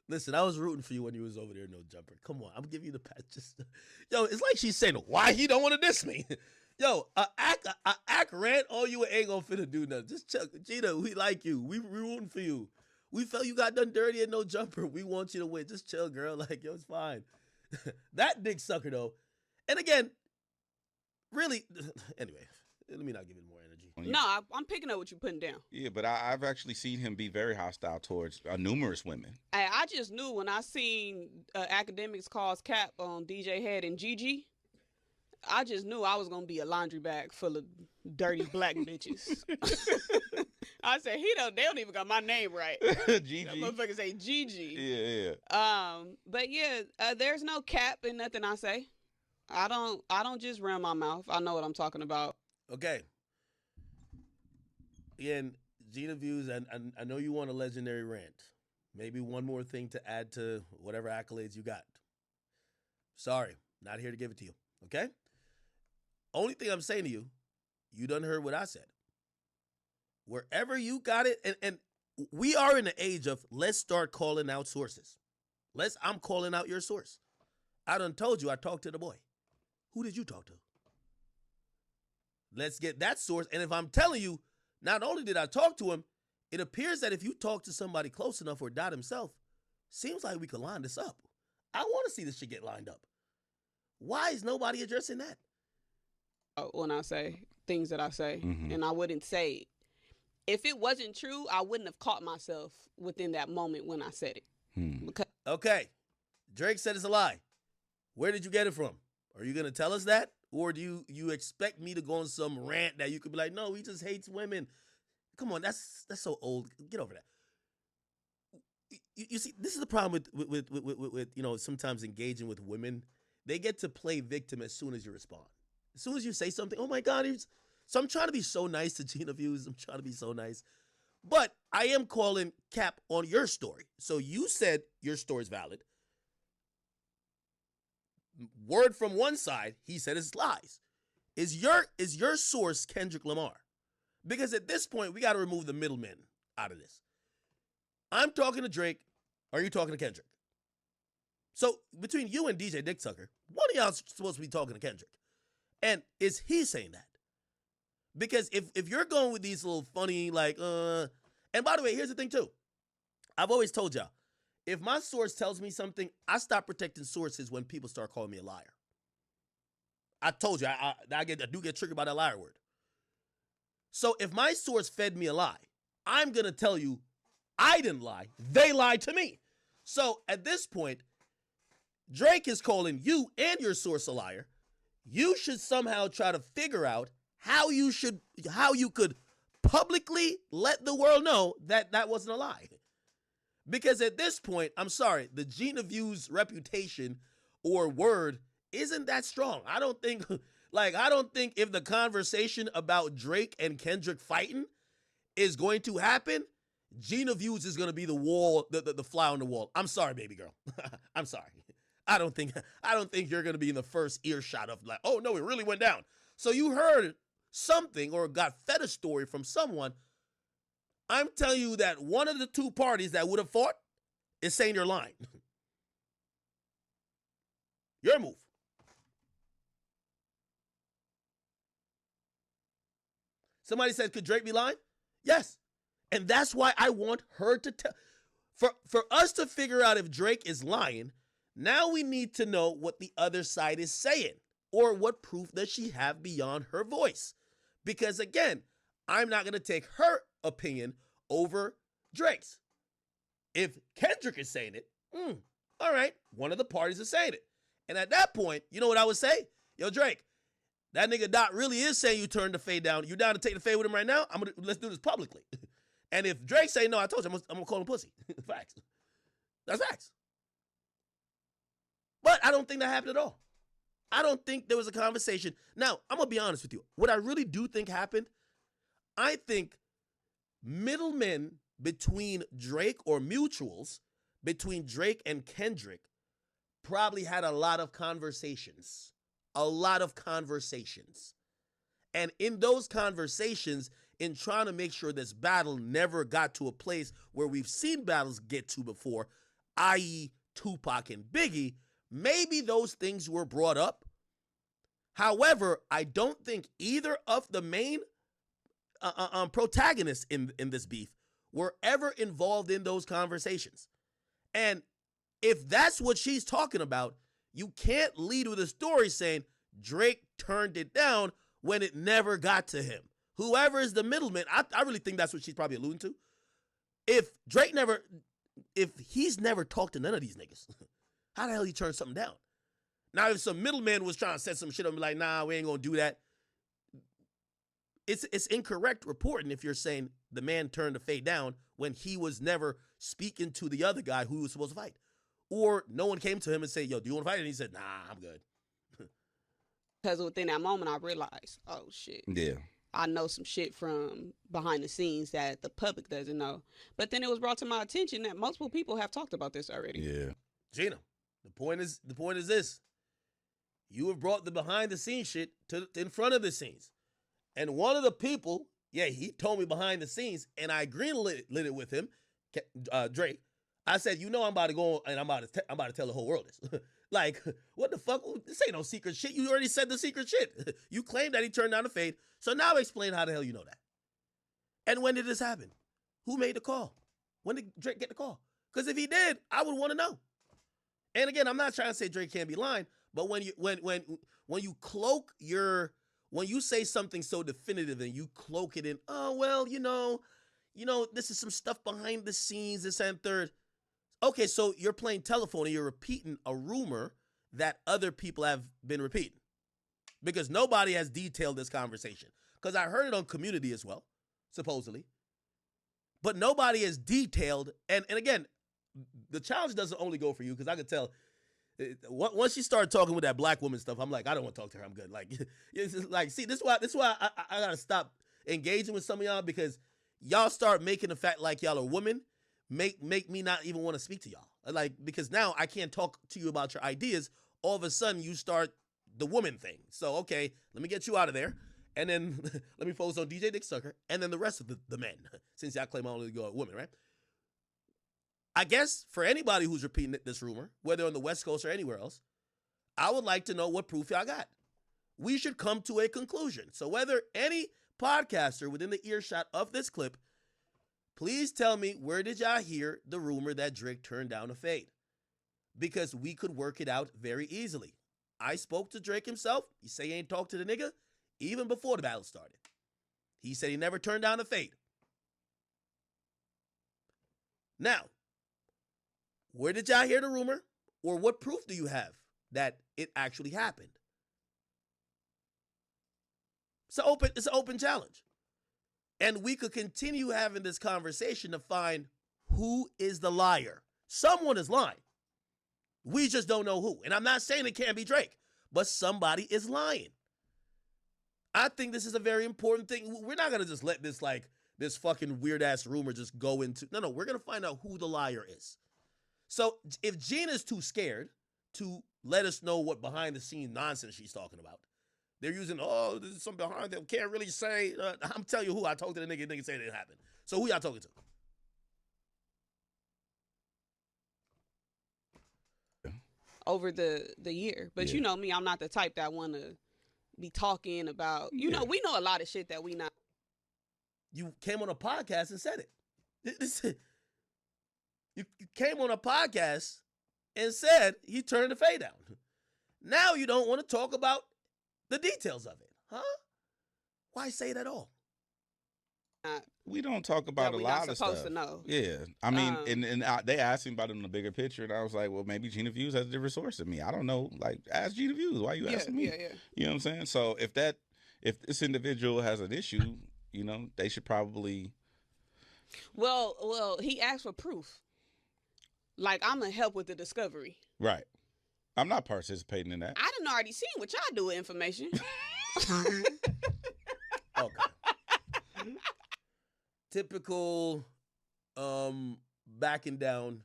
Listen, I was rooting for you when you was over there, no jumper. Come on, I'm giving you the pass. Just, yo, it's like she's saying, why he don't want to diss me? Yo, act rant all you ain't gonna finna do nothing. Just check. Gina, we like you. We rooting for you. We felt you got done dirty and no jumper. We want you to win. Just chill, girl. Like, yo, it's fine. That dick sucker, though. And again, really, anyway, let me not give it more energy. No, I'm picking up what you're putting down. Yeah, but I've actually seen him be very hostile towards numerous women. I just knew when I seen Academics Cause Cap on DJ Head and Gigi, I just knew I was going to be a laundry bag full of dirty black bitches. I said, they don't even got my name right. Gigi. That motherfucker say Gigi. Yeah. But yeah, there's no cap in nothing I say. I don't just run my mouth. I know what I'm talking about. Okay. Again, Gina Views, and I know you want a legendary rant. Maybe one more thing to add to whatever accolades you got. Sorry, not here to give it to you. Okay? Only thing I'm saying to you, you done heard what I said. Wherever you got it, and we are in the age of let's start calling out sources. I'm calling out your source. I done told you I talked to the boy. Who did you talk to? Let's get that source. And if I'm telling you, not only did I talk to him, it appears that if you talk to somebody close enough or Dot himself, seems like we could line this up. I want to see this shit get lined up. Why is nobody addressing that? When I say things that I say, and I wouldn't say, if it wasn't true, I wouldn't have caught myself within that moment when I said it. Because okay, Drake said it's a lie. Where did you get it from? Are you going to tell us that? Or do you expect me to go on some rant that you could be like, no, he just hates women. Come on, that's so old. Get over that. You see, this is the problem with you know, sometimes engaging with women. They get to play victim as soon as you respond. As soon as you say something, oh my God. So I'm trying to be so nice to Gina Views. I'm trying to be so nice. But I am calling cap on your story. So you said your story's valid. Word from one side, he said it's lies. Is your source Kendrick Lamar? Because at this point, we got to remove the middlemen out of this. I'm talking to Drake. Are you talking to Kendrick? So between you and DJ Dick Sucker, one of y'all is supposed to be talking to Kendrick. And is he saying that? Because if you're going with these little funny, like, and by the way, here's the thing too. I've always told y'all, if my source tells me something, I stop protecting sources when people start calling me a liar. I told you, I do get triggered by that liar word. So if my source fed me a lie, I'm going to tell you, I didn't lie. They lied to me. So at this point, Drake is calling you and your source a liar. You should somehow try to figure out how you could publicly let the world know that that wasn't a lie. Because at this point, I'm sorry, the Gina Views reputation or word isn't that strong. I don't think if the conversation about Drake and Kendrick fighting is going to happen, Gina Views is going to be the wall, the fly on the wall. I'm sorry, baby girl. I'm sorry. I don't think you're going to be in the first earshot of like, oh no, it really went down. So you heard something or got fed a story from someone. I'm telling you that one of the two parties that would have fought is saying you're lying. Your move. Somebody said, could Drake be lying? Yes. And that's why I want her to tell. For us to figure out if Drake is lying, now we need to know what the other side is saying, or what proof does she have beyond her voice. Because again, I'm not going to take her opinion over Drake's. If Kendrick is saying it, all right, one of the parties is saying it. And at that point, you know what I would say? Yo, Drake, that nigga Dot really is saying you turned the fade down. You down to take the fade with him right now? Let's do this publicly. And if Drake say no, I told you, I'm gonna call him pussy. Facts. That's facts. But I don't think that happened at all. I don't think there was a conversation. Now, I'm gonna be honest with you. What I really do think happened, I think middlemen between Drake, or mutuals between Drake and Kendrick, probably had a lot of conversations. A lot of conversations. And in those conversations, in trying to make sure this battle never got to a place where we've seen battles get to before, i.e. Tupac and Biggie, maybe those things were brought up. However, I don't think either of the main protagonists in this beef were ever involved in those conversations. And if that's what she's talking about, you can't lead with a story saying Drake turned it down when it never got to him. Whoever is the middleman, I really think that's what she's probably alluding to. If he's never talked to none of these niggas, how the hell he turned something down? Now, if some middleman was trying to set some shit up and be like, nah, we ain't gonna do that, it's incorrect reporting if you're saying the man turned the fade down when he was never speaking to the other guy who was supposed to fight. Or no one came to him and said, yo, do you want to fight? And he said, nah, I'm good. Because within that moment, I realized, oh, shit. Yeah. I know some shit from behind the scenes that the public doesn't know. But then it was brought to my attention that multiple people have talked about this already. Yeah. Gina, the point is this. You have brought the behind the scenes shit to in front of the scenes. And one of the people, yeah, he told me behind the scenes, and I greenlit it with him, Drake. I said, you know, I'm about to go and I'm about to tell the whole world this. Like, what the fuck? This ain't no secret shit. You already said the secret shit. You claimed that he turned down the fade. So now explain how the hell you know that. And when did this happen? Who made the call? When did Drake get the call? Because if he did, I would want to know. And again, I'm not trying to say Drake can't be lying, but when you cloak when you say something so definitive and you cloak it in, oh well, you know, this is some stuff behind the scenes, this and third. Okay, so you're playing telephone and you're repeating a rumor that other people have been repeating. Because nobody has detailed this conversation. Because I heard it on Community as well, supposedly. But nobody has detailed, and again, the challenge doesn't only go for you, because I could tell, once you start talking with that black woman stuff, I'm like, I don't want to talk to her, I'm good. Like, it's just like, see, this is why I got to stop engaging with some of y'all, because y'all start making the fact like y'all are women, make me not even want to speak to y'all. Like, because now I can't talk to you about your ideas. All of a sudden you start the woman thing. So, okay, let me get you out of there. And then let me focus on DJ Dick Sucker and then the rest of the men, since y'all claim I only go at women, right? I guess for anybody who's repeating this rumor, whether on the West Coast or anywhere else, I would like to know what proof y'all got. We should come to a conclusion. So whether any podcaster within the earshot of this clip, please tell me, where did y'all hear the rumor that Drake turned down a fade? Because we could work it out very easily. I spoke to Drake himself. He said he ain't talked to the nigga even before the battle started. He said he never turned down a fade. Now, where did y'all hear the rumor? Or what proof do you have that it actually happened? It's an open challenge. And we could continue having this conversation to find who is the liar. Someone is lying. We just don't know who. And I'm not saying it can't be Drake, but somebody is lying. I think this is a very important thing. We're not going to just let this fucking weird-ass rumor just go into... No, we're going to find out who the liar is. So if Gina's too scared to let us know what behind-the-scenes nonsense she's talking about, they're using, oh, there's some behind that can't really say. I'm telling you who I talked to the nigga said it didn't happen. So who y'all talking to? over the year. But Yeah. you know me, I'm not the type that want to be talking about. You know, we know a lot of shit that we not. You came on a podcast and said it. You came on a podcast and said he turned the fade down. Now you don't want to talk about the details of it, huh? Why say it at all? We don't talk about that a we lot not of supposed stuff. to know. Yeah, I mean, they asked me about it in the bigger picture, and I was like, well, maybe Gina Views has a different source than me. I don't know. Like, ask Gina Views. Why are you asking me? Yeah. You know what I'm saying? So if this individual has an issue, you know, they should probably. Well, he asked for proof. Like, I'm gonna help with the discovery. Right. I'm not participating in that. I done already seen what y'all do with information. Okay. Typical backing down.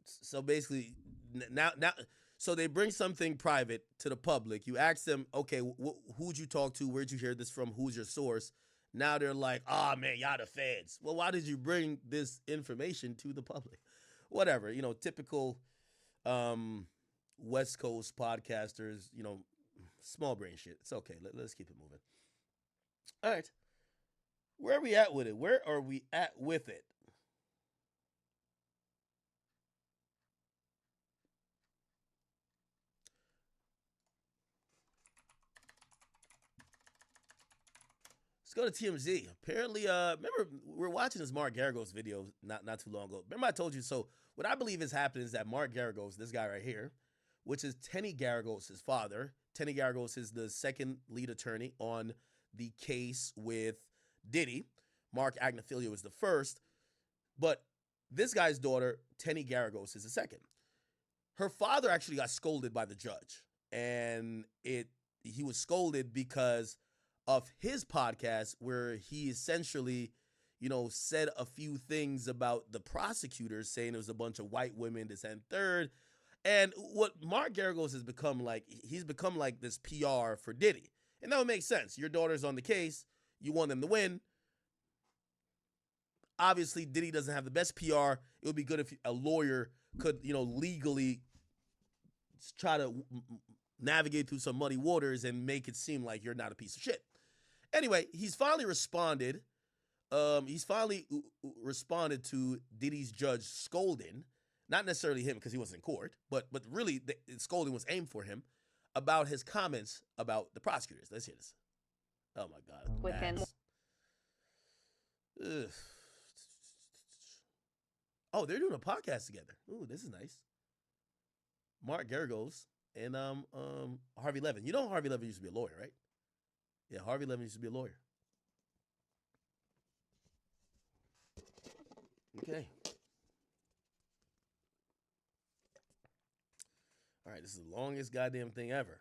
So basically now so they bring something private to the public. You ask them, okay, who'd you talk to? Where'd you hear this from? Who's your source? Now they're like, oh man, y'all the feds. Well, why did you bring this information to the public? Whatever, you know, typical West Coast podcasters, you know, small brain shit. It's okay. Let's keep it moving. All right. Where are we at with it? Where are we at with it? Let's go to TMZ. Apparently, remember, we were watching this Mark Garagos video not too long ago. Remember I told you, so what I believe is happening is that Mark Garagos, this guy right here, which is Tenny Garagos' father. Tenny Garagos is the second lead attorney on the case with Diddy. Mark Agnifilo is the first. But this guy's daughter, Tenny Garagos, is the second. Her father actually got scolded by the judge. And he was scolded because of his podcast where he essentially, you know, said a few things about the prosecutors, saying it was a bunch of white women, this and third. And what Mark Garagos has become like, he's become like this PR for Diddy. And that would make sense. Your daughter's on the case. You want them to win. Obviously, Diddy doesn't have the best PR. It would be good if a lawyer could, you know, legally try to navigate through some muddy waters and make it seem like you're not a piece of shit. Anyway, he's finally responded. He's finally responded to Diddy's judge scolding, not necessarily him because he wasn't in court, but really the scolding was aimed for him about his comments about the prosecutors. Let's hear this. Oh my God. Within. Ugh. Oh, they're doing a podcast together. Ooh, this is nice. Mark Garagos and Harvey Levin. You know Harvey Levin used to be a lawyer, right? Yeah, Harvey Levin used to be a lawyer. Okay. All right, this is the longest goddamn thing ever.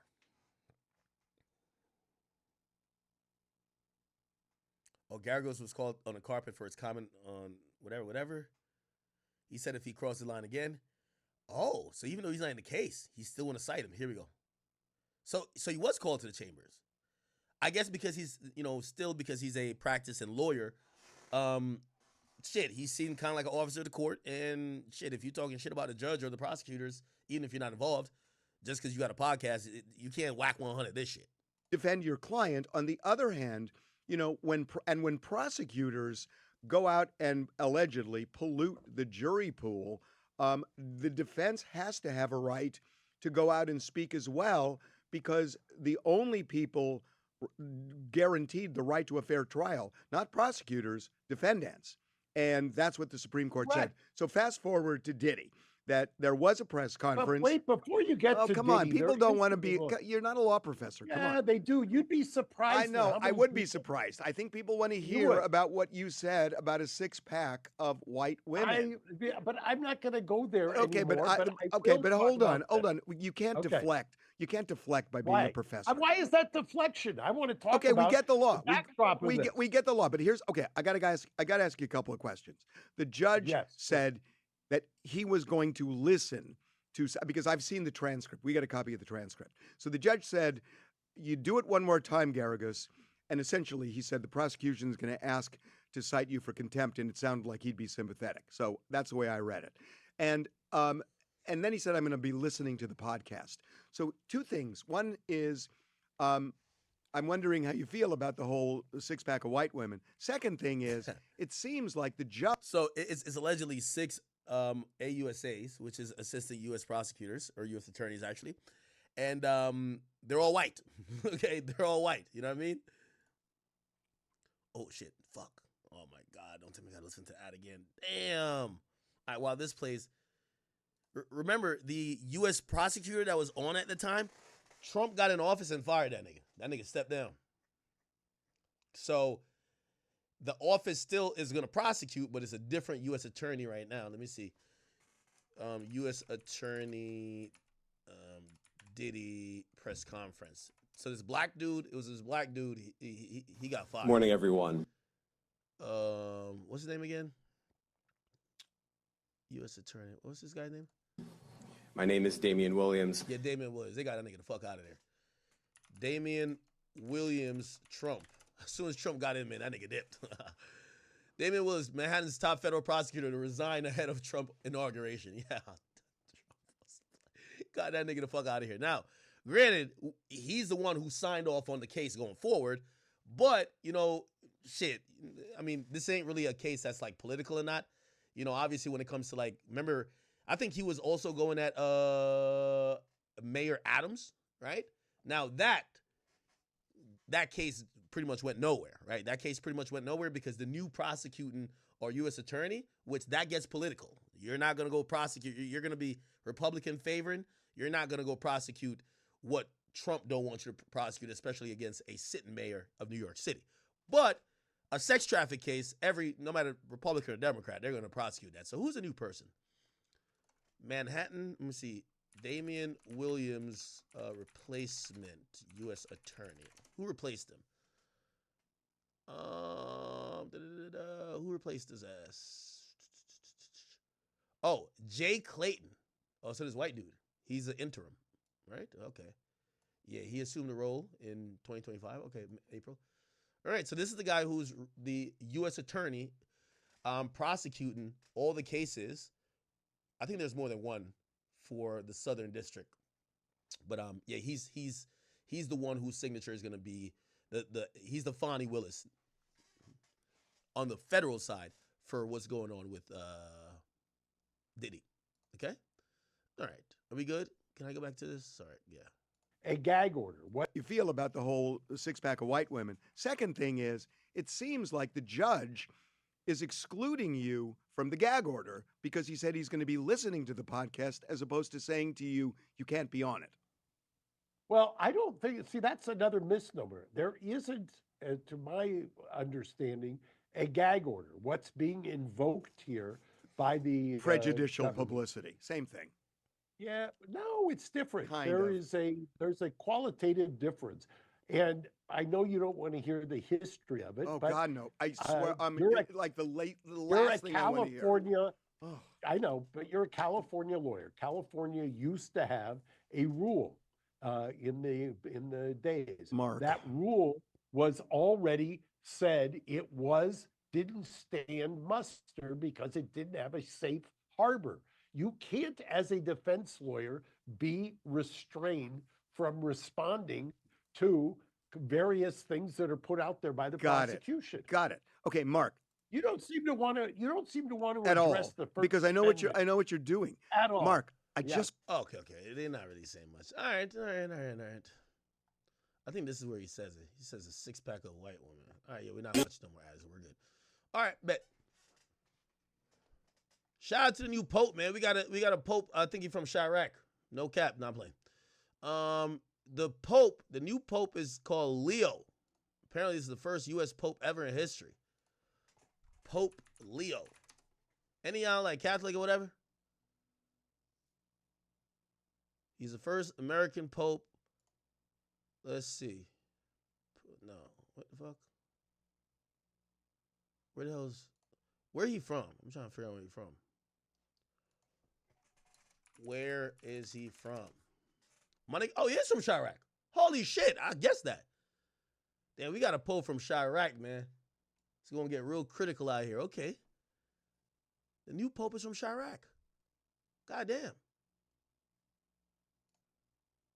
Oh, Garagos was called on the carpet for his comment on whatever. He said if he crossed the line again. Oh, so even though he's not in the case, he's still want to cite him. Here we go. So he was called to the chambers. I guess because he's, you know, still because he's a practicing lawyer. He's seen kind of like an officer of the court. And shit, if you're talking shit about the judge or the prosecutors, even if you're not involved, just because you got a podcast, you can't whack 100 this shit. Defend your client. On the other hand, you know, when prosecutors go out and allegedly pollute the jury pool, the defense has to have a right to go out and speak as well, because the only people guaranteed the right to a fair trial, not prosecutors, defendants. And that's what the Supreme Court said. So fast forward to Diddy, that there was a press conference. But wait, before you get to come Diddy, on, people there don't is want to the be, law. you're not a law professor. Come Yeah, on. they do. You'd be surprised. I know. how I many would be people- surprised. I think people want to You hear would. about what you said about a six-pack of white women. But I'm not going to go there Okay, anymore. but I will talk hold on, about hold that. on. You can't Okay. deflect. You can't deflect by being Why? a professor. Why is that deflection? I want to talk Okay, about we get the law. the backdrop of we this. get the law. But here's okay. I gotta ask you a couple of questions. The judge said that he was going to listen to, because I've seen the transcript. We got a copy of the transcript. So the judge said, "You do it one more time, Garagos," and essentially he said the prosecution is going to ask to cite you for contempt, and it sounded like he'd be sympathetic. So that's the way I read it. And then he said, I'm going to be listening to the podcast. So two things. One is I'm wondering how you feel about the whole six-pack of white women. Second thing is, it seems like the judge. So it's allegedly 6 AUSAs, which is assistant U.S. prosecutors or U.S. attorneys, actually. And they're all white. Okay, they're all white. You know what I mean? Oh, shit. Fuck. Oh, my God. Don't tell me I gotta listen to that again. Damn. All right, while this plays, remember the U.S. prosecutor that was on at the time? Trump got in office and fired that nigga. That nigga stepped down. So the office still is going to prosecute, but it's a different U.S. attorney right now. Let me see. U.S. attorney Diddy press conference. So this black dude, it was this black dude. He got fired. Morning, everyone. What's his name again? U.S. attorney. What's this guy's name? My name is Damian Williams. Yeah, Damian Williams. They got that nigga the fuck out of there. Damian Williams Trump. As soon as Trump got in, man, that nigga dipped. Damian Williams, Manhattan's top federal prosecutor, to resign ahead of Trump inauguration. Yeah. Got that nigga the fuck out of here. Now, granted, he's the one who signed off on the case going forward, but, you know, shit, I mean, this ain't really a case that's, like, political or not. You know, obviously when it comes to, like, remember, I think he was also going at Mayor Adams, right? Now, that case pretty much went nowhere, right? That case pretty much went nowhere because the new prosecuting or U.S. attorney, which that gets political. You're not going to go prosecute. You're going to be Republican favoring. You're not going to go prosecute what Trump don't want you to prosecute, especially against a sitting mayor of New York City. But a sex traffic case, no matter Republican or Democrat, they're going to prosecute that. So who's the new person? Manhattan, let me see. Damian Williams replacement U.S. attorney. Who replaced him? Who replaced his ass? Oh, Jay Clayton. Oh, so this white dude. He's an interim, right? Okay. Yeah, he assumed the role in 2025. Okay, April. All right, so this is the guy who's the U.S. attorney prosecuting all the cases. I think there's more than one for the Southern District. But yeah, he's the one whose signature is going to be he's the Fonnie Willis on the federal side for what's going on with Diddy. Okay? All right. Are we good? Can I go back to this? Sorry. Yeah. A gag order. What you feel about the whole six-pack of white women. Second thing is, it seems like the judge is excluding you from the gag order because he said he's going to be listening to the podcast as opposed to saying to you, you can't be on it. Well, I don't think, see, that's another misnomer. There isn't, to my understanding, a gag order. What's being invoked here by the prejudicial publicity. Same thing. Yeah, no, it's different. Kind There's a qualitative difference. And I know you don't want to hear the history of it. Oh, but, God, no. I swear, like the you're last a thing I want to hear. California, I know, but you're a California lawyer. California used to have a rule in the days. Mark. That rule was already said didn't stand muster because it didn't have a safe harbor. You can't, as a defense lawyer, be restrained from responding to various things that are put out there by the prosecution. Got it. Okay, Mark. You don't seem to want to at all address the first because I know what you're doing. At all. Mark, Okay. They're not really saying much. All right. I think this is where he says it. He says a six-pack of white women. All right, yeah, we're not much no more ads. We're good. All right, bet. Shout out to the new Pope, man. We got a Pope. I think he's from Chirac. No cap, not playing. The new Pope is called Leo. Apparently, this is the first U.S. Pope ever in history. Pope Leo. Any y'all like Catholic or whatever? He's the first American Pope. Let's see. No, what the fuck? Where he from? I'm trying to figure out where he's from. Where is he from? Oh, he is from Chirac. Holy shit, I guessed that. Damn, we got a Pope from Chirac, man. It's going to get real critical out here. Okay. The new Pope is from Chirac. Goddamn.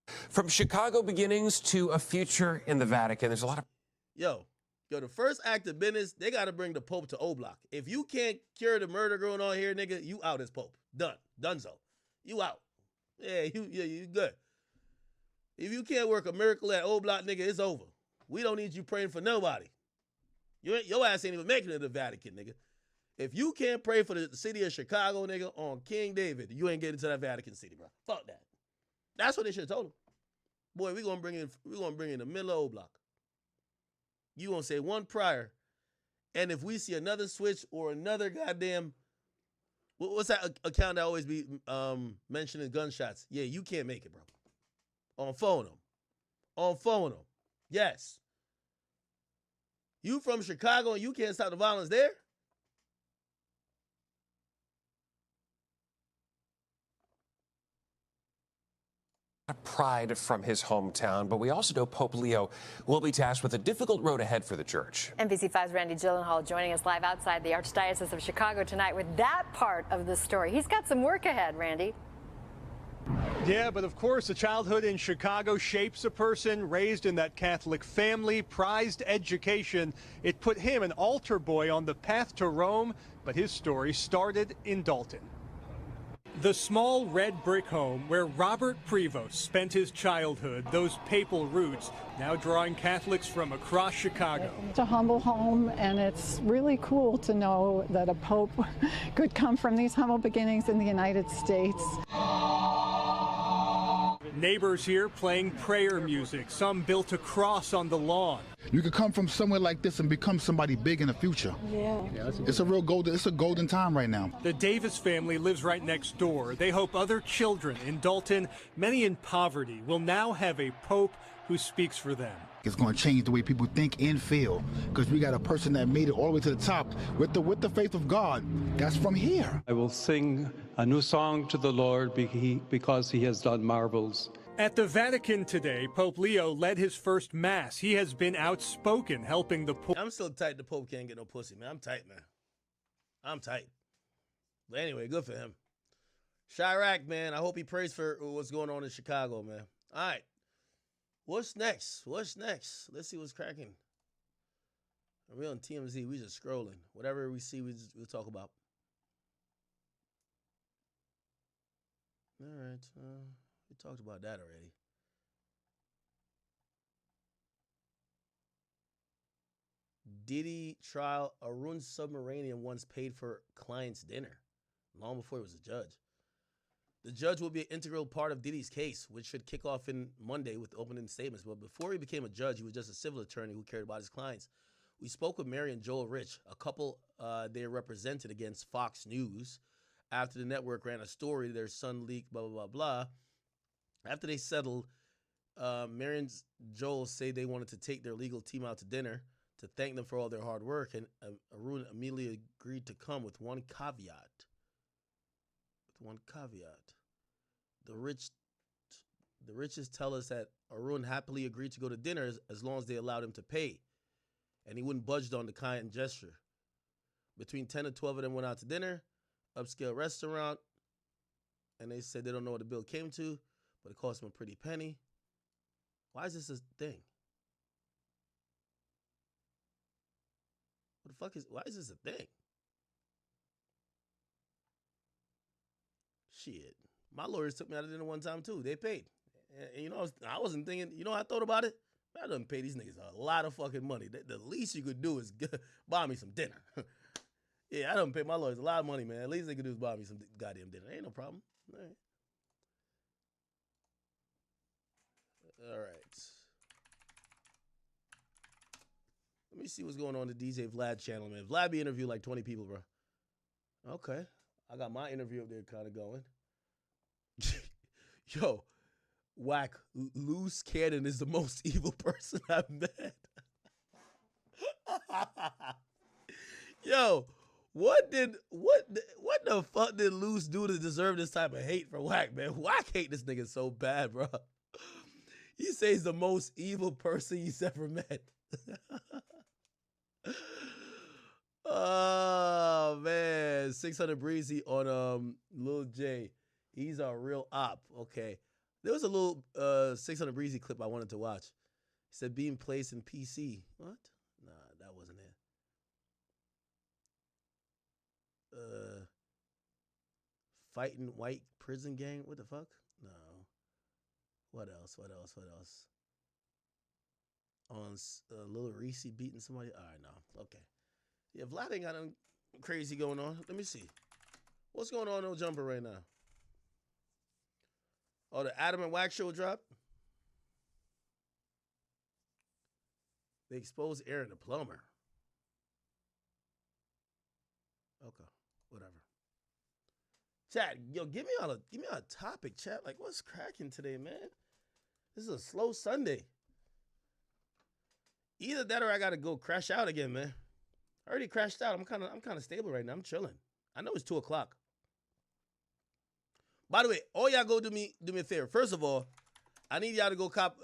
From Chicago beginnings to a future in the Vatican, there's a lot of... Yo, the first act of business, they got to bring the Pope to O-Block. If you can't cure the murder going on here, nigga, you out as Pope. Done. Donezo. You out. Yeah, you good. If you can't work a miracle at O-Block, nigga, it's over. We don't need you praying for nobody. Your ass ain't even making it to the Vatican, nigga. If you can't pray for the city of Chicago, nigga, on King David, you ain't getting to that Vatican City, bro. Fuck that. That's what they should have told him. Boy, we're gonna bring in the middle of O-Block. You gonna say one prayer, and if we see another switch or another goddamn, what's that account that always be mentioning gunshots? Yeah, you can't make it, bro. On phone them. Yes. You from Chicago and you can't stop the violence there? pride from his hometown, but we also know Pope Leo will be tasked with a difficult road ahead for the church. NBC5's Randy Gyllenhaal joining us live outside the Archdiocese of Chicago tonight with that part of the story. He's got some work ahead, Randy. Yeah, but of course, a childhood in Chicago shapes a person raised in that Catholic family, prized education. It put him, an altar boy, on the path to Rome, but his story started in Dalton. The small red brick home where Robert Prevost spent his childhood, those papal roots, now drawing Catholics from across Chicago. It's a humble home, and it's really cool to know that a pope could come from these humble beginnings in the United States. Neighbors here playing prayer music. Some built a cross on the lawn. You could come from somewhere like this and become somebody big in the future. Yeah. It's a golden time right now. The Davis family lives right next door. They hope other children in Dalton, many in poverty, will now have a pope who speaks for them. It's going to change the way people think and feel, because we got a person that made it all the way to the top with the faith of God. That's from here. I will sing a new song to the Lord because he has done marvels. At the Vatican today, Pope Leo led his first mass. He has been outspoken, helping the poor. I'm still tight the Pope can't get no pussy, man. I'm tight, man. I'm tight. But anyway, good for him. Chirac, man, I hope he prays for what's going on in Chicago, man. All right. What's next? Let's see what's cracking. Real on TMZ, we just scrolling. Whatever we see, we'll talk about. All right. We talked about that already. Diddy trial, Arun Subramanian once paid for client's dinner, long before he was a judge. The judge will be an integral part of Diddy's case, which should kick off in Monday with opening statements. But before he became a judge, he was just a civil attorney who cared about his clients. We spoke with Mary and Joel Rich, a couple they represented against Fox News after the network ran a story their son leaked, blah, blah, blah, blah. After they settled, Mary and Joel say they wanted to take their legal team out to dinner to thank them for all their hard work, and Arun immediately agreed to come with one caveat. The riches tell us that Arun happily agreed to go to dinner as long as they allowed him to pay, and he wouldn't budge on the kind gesture. Between 10 and 12 of them went out to dinner, upscale restaurant, and they said they don't know what the bill came to, but it cost them a pretty penny. Why is this a thing? Why is this a thing? Shit. My lawyers took me out of dinner one time too. They paid. And you know, I wasn't thinking, you know, I thought about it. I done pay these niggas a lot of fucking money. The least you could do is buy me some dinner. Yeah, I done pay my lawyers a lot of money, man. At least they could do is buy me some goddamn dinner. Ain't no problem. All right. Let me see what's going on the DJ Vlad channel, man. Vlad be interviewed like 20 people, bro. Okay. I got my interview up there kind of going. Yo, whack. Loose Cannon is the most evil person I've met. Yo, what the fuck did Loose do to deserve this type of hate for Whack, man? Whack hate this nigga so bad, bro. He says he's the most evil person he's ever met. Oh man, 600 Breezy on Lil J. He's a real op. Okay, there was a little 600 Breezy clip I wanted to watch. He said being placed in PC. What? Nah, that wasn't it. Fighting white prison gang. What the fuck? No. What else? What else? What else? On Lil Reese beating somebody. All right, no. Okay. Yeah, Vlad ain't got nothing crazy going on. Let me see. What's going on Jumper right now? Oh, the Adam and Wax show dropped? They exposed Aaron the plumber. Okay, whatever. Chat, yo, give me a topic, chat. Like, what's cracking today, man? This is a slow Sunday. Either that or I gotta go crash out again, man. I already crashed out. I'm kind of stable right now. I'm chilling. I know it's 2 o'clock. By the way, all y'all go do me a favor. First of all, I need y'all to go cop.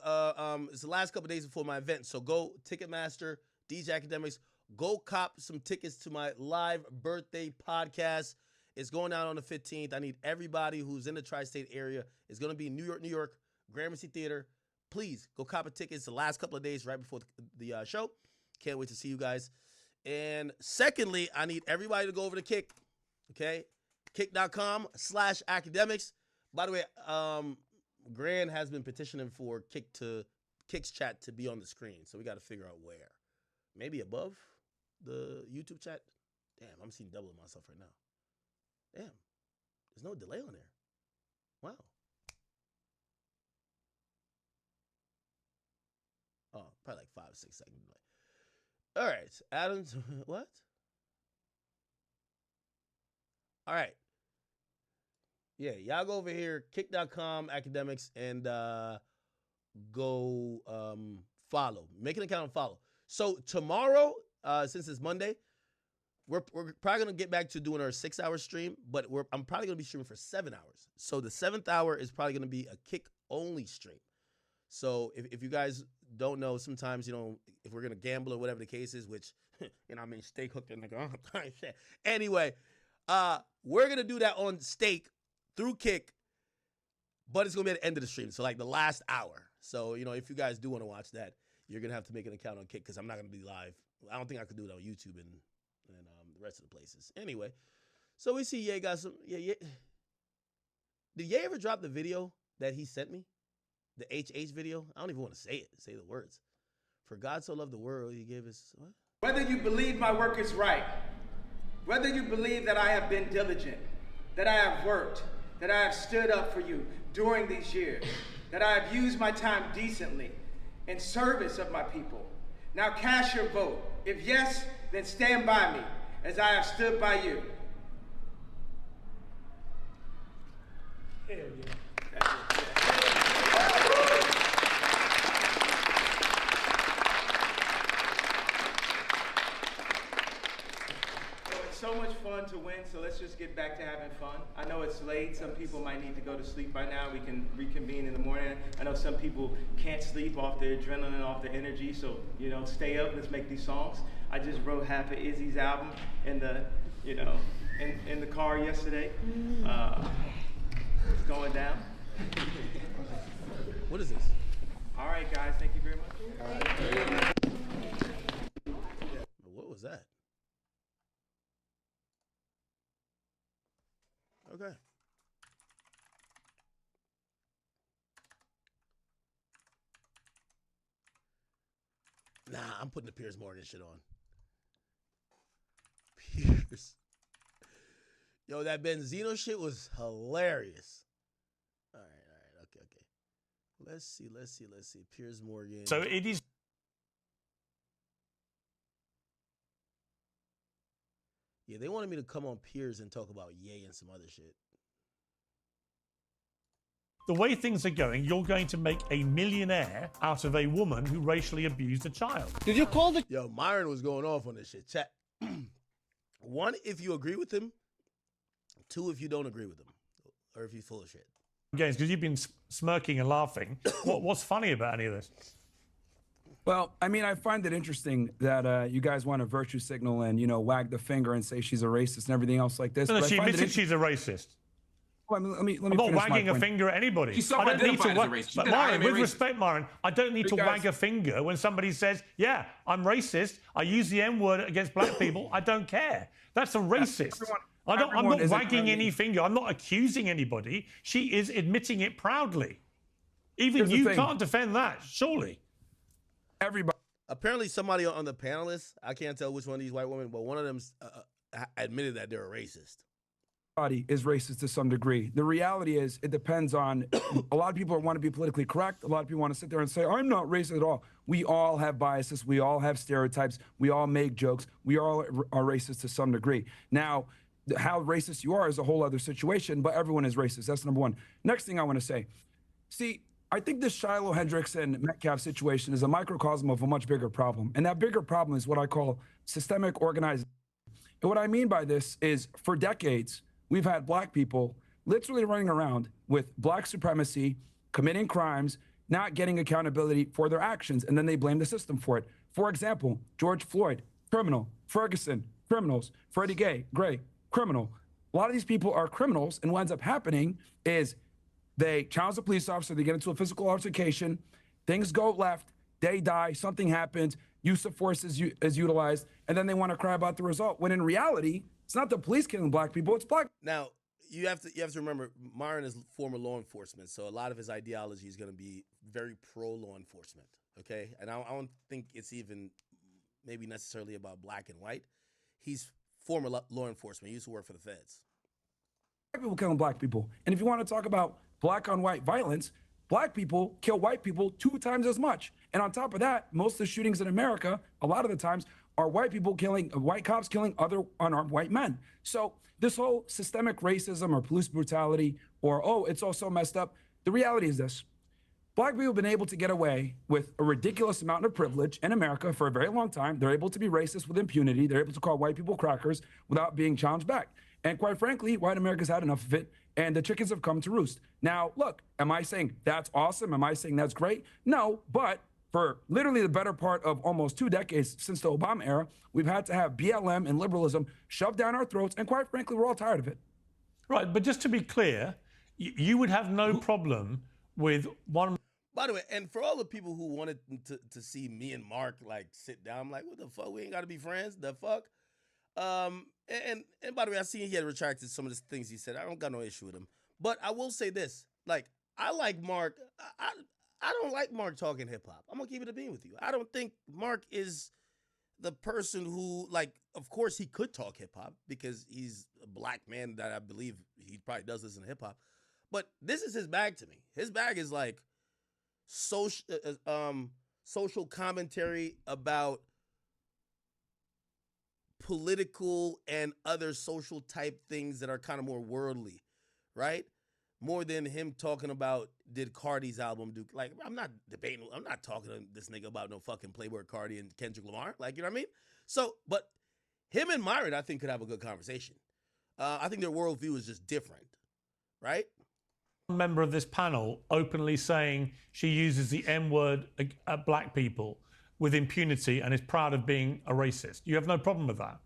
It's the last couple days before my event, so go Ticketmaster, DJ Academics. Go cop some tickets to my live birthday podcast. It's going down on the 15th. I need everybody who's in the tri-state area. It's going to be in New York, Gramercy Theater. Please go cop a ticket. It's the last couple of days right before the show. Can't wait to see you guys. And secondly, I need everybody to go over to Kick, okay? Kick.com/academics. By the way, Grand has been petitioning for Kick's chat to be on the screen, so we got to figure out where. Maybe above the YouTube chat? Damn, I'm seeing double of myself right now. Damn, there's no delay on there. Wow. Oh, probably like 5 or 6 seconds delay. All right, Adams, what? All right. Yeah, y'all go over here, kick.com, academics, and go follow. Make an account and follow. So tomorrow, since it's Monday, we're probably going to get back to doing our 6-hour stream, but I'm probably going to be streaming for 7 hours. So the 7th hour is probably going to be a Kick-only stream. So if you guys don't know, sometimes, you know, if we're going to gamble or whatever the case is, which, you know, I mean, Steak hooked in the gun. Anyway, we're going to do that on Stake through Kick, but it's going to be at the end of the stream. So like the last hour. So, you know, if you guys do want to watch that, you're going to have to make an account on Kick because I'm not going to be live. I don't think I could do it on YouTube and the rest of the places. Anyway, so we see Ye got some. Yeah. Did Ye ever drop the video that he sent me? The HH video? I don't even want to say the words. For God so loved the world, he gave us what? Whether you believe my work is right, whether you believe that I have been diligent, that I have worked, that I have stood up for you during these years, that I have used my time decently in service of my people. Now cast your vote. If yes, then stand by me as I have stood by you. Hell yeah. So much fun to win, so let's just get back to having fun. I know it's late. Some people might need to go to sleep by now. We can reconvene in the morning. I know some people can't sleep off their adrenaline, off their energy, so, you know, stay up. Let's make these songs. I just wrote half of Izzy's album in the, you know, in the car yesterday. It's going down. What is this? All right, guys. Thank you very much. What was that? Okay. Nah, I'm putting the Piers Morgan shit on. Piers. Yo, that Benzino shit was hilarious. All right. Okay. Let's see. Piers Morgan. So it is. Yeah, they wanted me to come on Piers and talk about Ye and some other shit. The way things are going, you're going to make a millionaire out of a woman who racially abused a child. Did you call the... Yo, Myron was going off on this shit. Chat. 1, if you agree with him. 2, if you don't agree with him. Or if he's full of shit. Games, because you've been smirking and laughing. What's funny about any of this? Well, I mean, I find it interesting that you guys want to virtue signal and, wag the finger and say she's a racist and everything else like this. No, but she I find admits she's a racist. Well, let me I'm not finish my wagging a point. finger at anybody. She's I don't need to self-identified as a racist. She But said, "I am Myron, a with racist." respect, Myron, I don't need to wag a finger when somebody says, yeah, I'm racist. I use the N-word against black people. I don't care. That's a racist. I'm everyone not isn't wagging really- any finger. I'm not accusing anybody. She is admitting it proudly. Even Here's the you thing. can't defend that, surely. Everybody. Apparently, somebody on the panelists, I can't tell which one of these white women, but one of them admitted that they're a racist. Everybody is racist to some degree. The reality is, it depends on. A lot of people want to be politically correct. A lot of people want to sit there and say, "I'm not racist at all." We all have biases. We all have stereotypes. We all make jokes. We all are racist to some degree. Now, how racist you are is a whole other situation. But everyone is racist. That's number one. Next thing I want to say, see, I think this Shiloh Hendricks and Metcalf situation is a microcosm of a much bigger problem, and that bigger problem is what I call systemic organization. And what I mean by this is, for decades, we've had black people literally running around with black supremacy, committing crimes, not getting accountability for their actions, and then they blame the system for it. For example, George Floyd, criminal. Ferguson, criminals. Freddie Gray, criminal. A lot of these people are criminals, and what ends up happening is they challenge the police officer, they get into a physical altercation, things go left, they die, something happens, use of force is utilized, and then they want to cry about the result, when in reality, it's not the police killing black people, it's black. Now, you have to remember, Myron is former law enforcement, so a lot of his ideology is going to be very pro law enforcement. Okay, and I don't think it's even maybe necessarily about black and white. He's former law enforcement. He used to work for the feds. Black people killing black people, and if you want to talk about black on white violence, black people kill white people 2 times as much. And on top of that, most of the shootings in America, a lot of the times, are white people killing, white cops killing other unarmed white men. So this whole systemic racism or police brutality, or, oh, it's all so messed up. The reality is this. Black people have been able to get away with a ridiculous amount of privilege in America for a very long time. They're able to be racist with impunity. They're able to call white people crackers without being challenged back. And quite frankly, white America's had enough of it, and the chickens have come to roost. Now, look, am I saying that's awesome? Am I saying that's great? No, but for literally the better part of almost 2 decades since the Obama era, we've had to have BLM and liberalism shoved down our throats, and quite frankly, we're all tired of it. Right, but just to be clear, you would have no problem with one... By the way, and for all the people who wanted to see me and Mark like sit down, I'm like, what the fuck? We ain't got to be friends. The fuck? And by the way, I seen he had retracted some of the things he said. I don't got no issue with him. But I will say this: like, I like Mark. I don't like Mark talking hip hop. I'm gonna keep it a bean with you. I don't think Mark is the person who, like, of course he could talk hip hop because he's a black man that I believe he probably does listen to hip hop. But this is his bag to me. His bag is like social commentary about political and other social type things that are kind of more worldly, right? More than him talking about, did Cardi's album do, like, I'm not debating, I'm not talking to this nigga about no fucking Playboy Cardi and Kendrick Lamar, like, you know what I mean? So, but him and Myron, I think, could have a good conversation. I think their worldview is just different, right? Member of this panel openly saying she uses the N-word at black people with impunity and is proud of being a racist. You have no problem with that?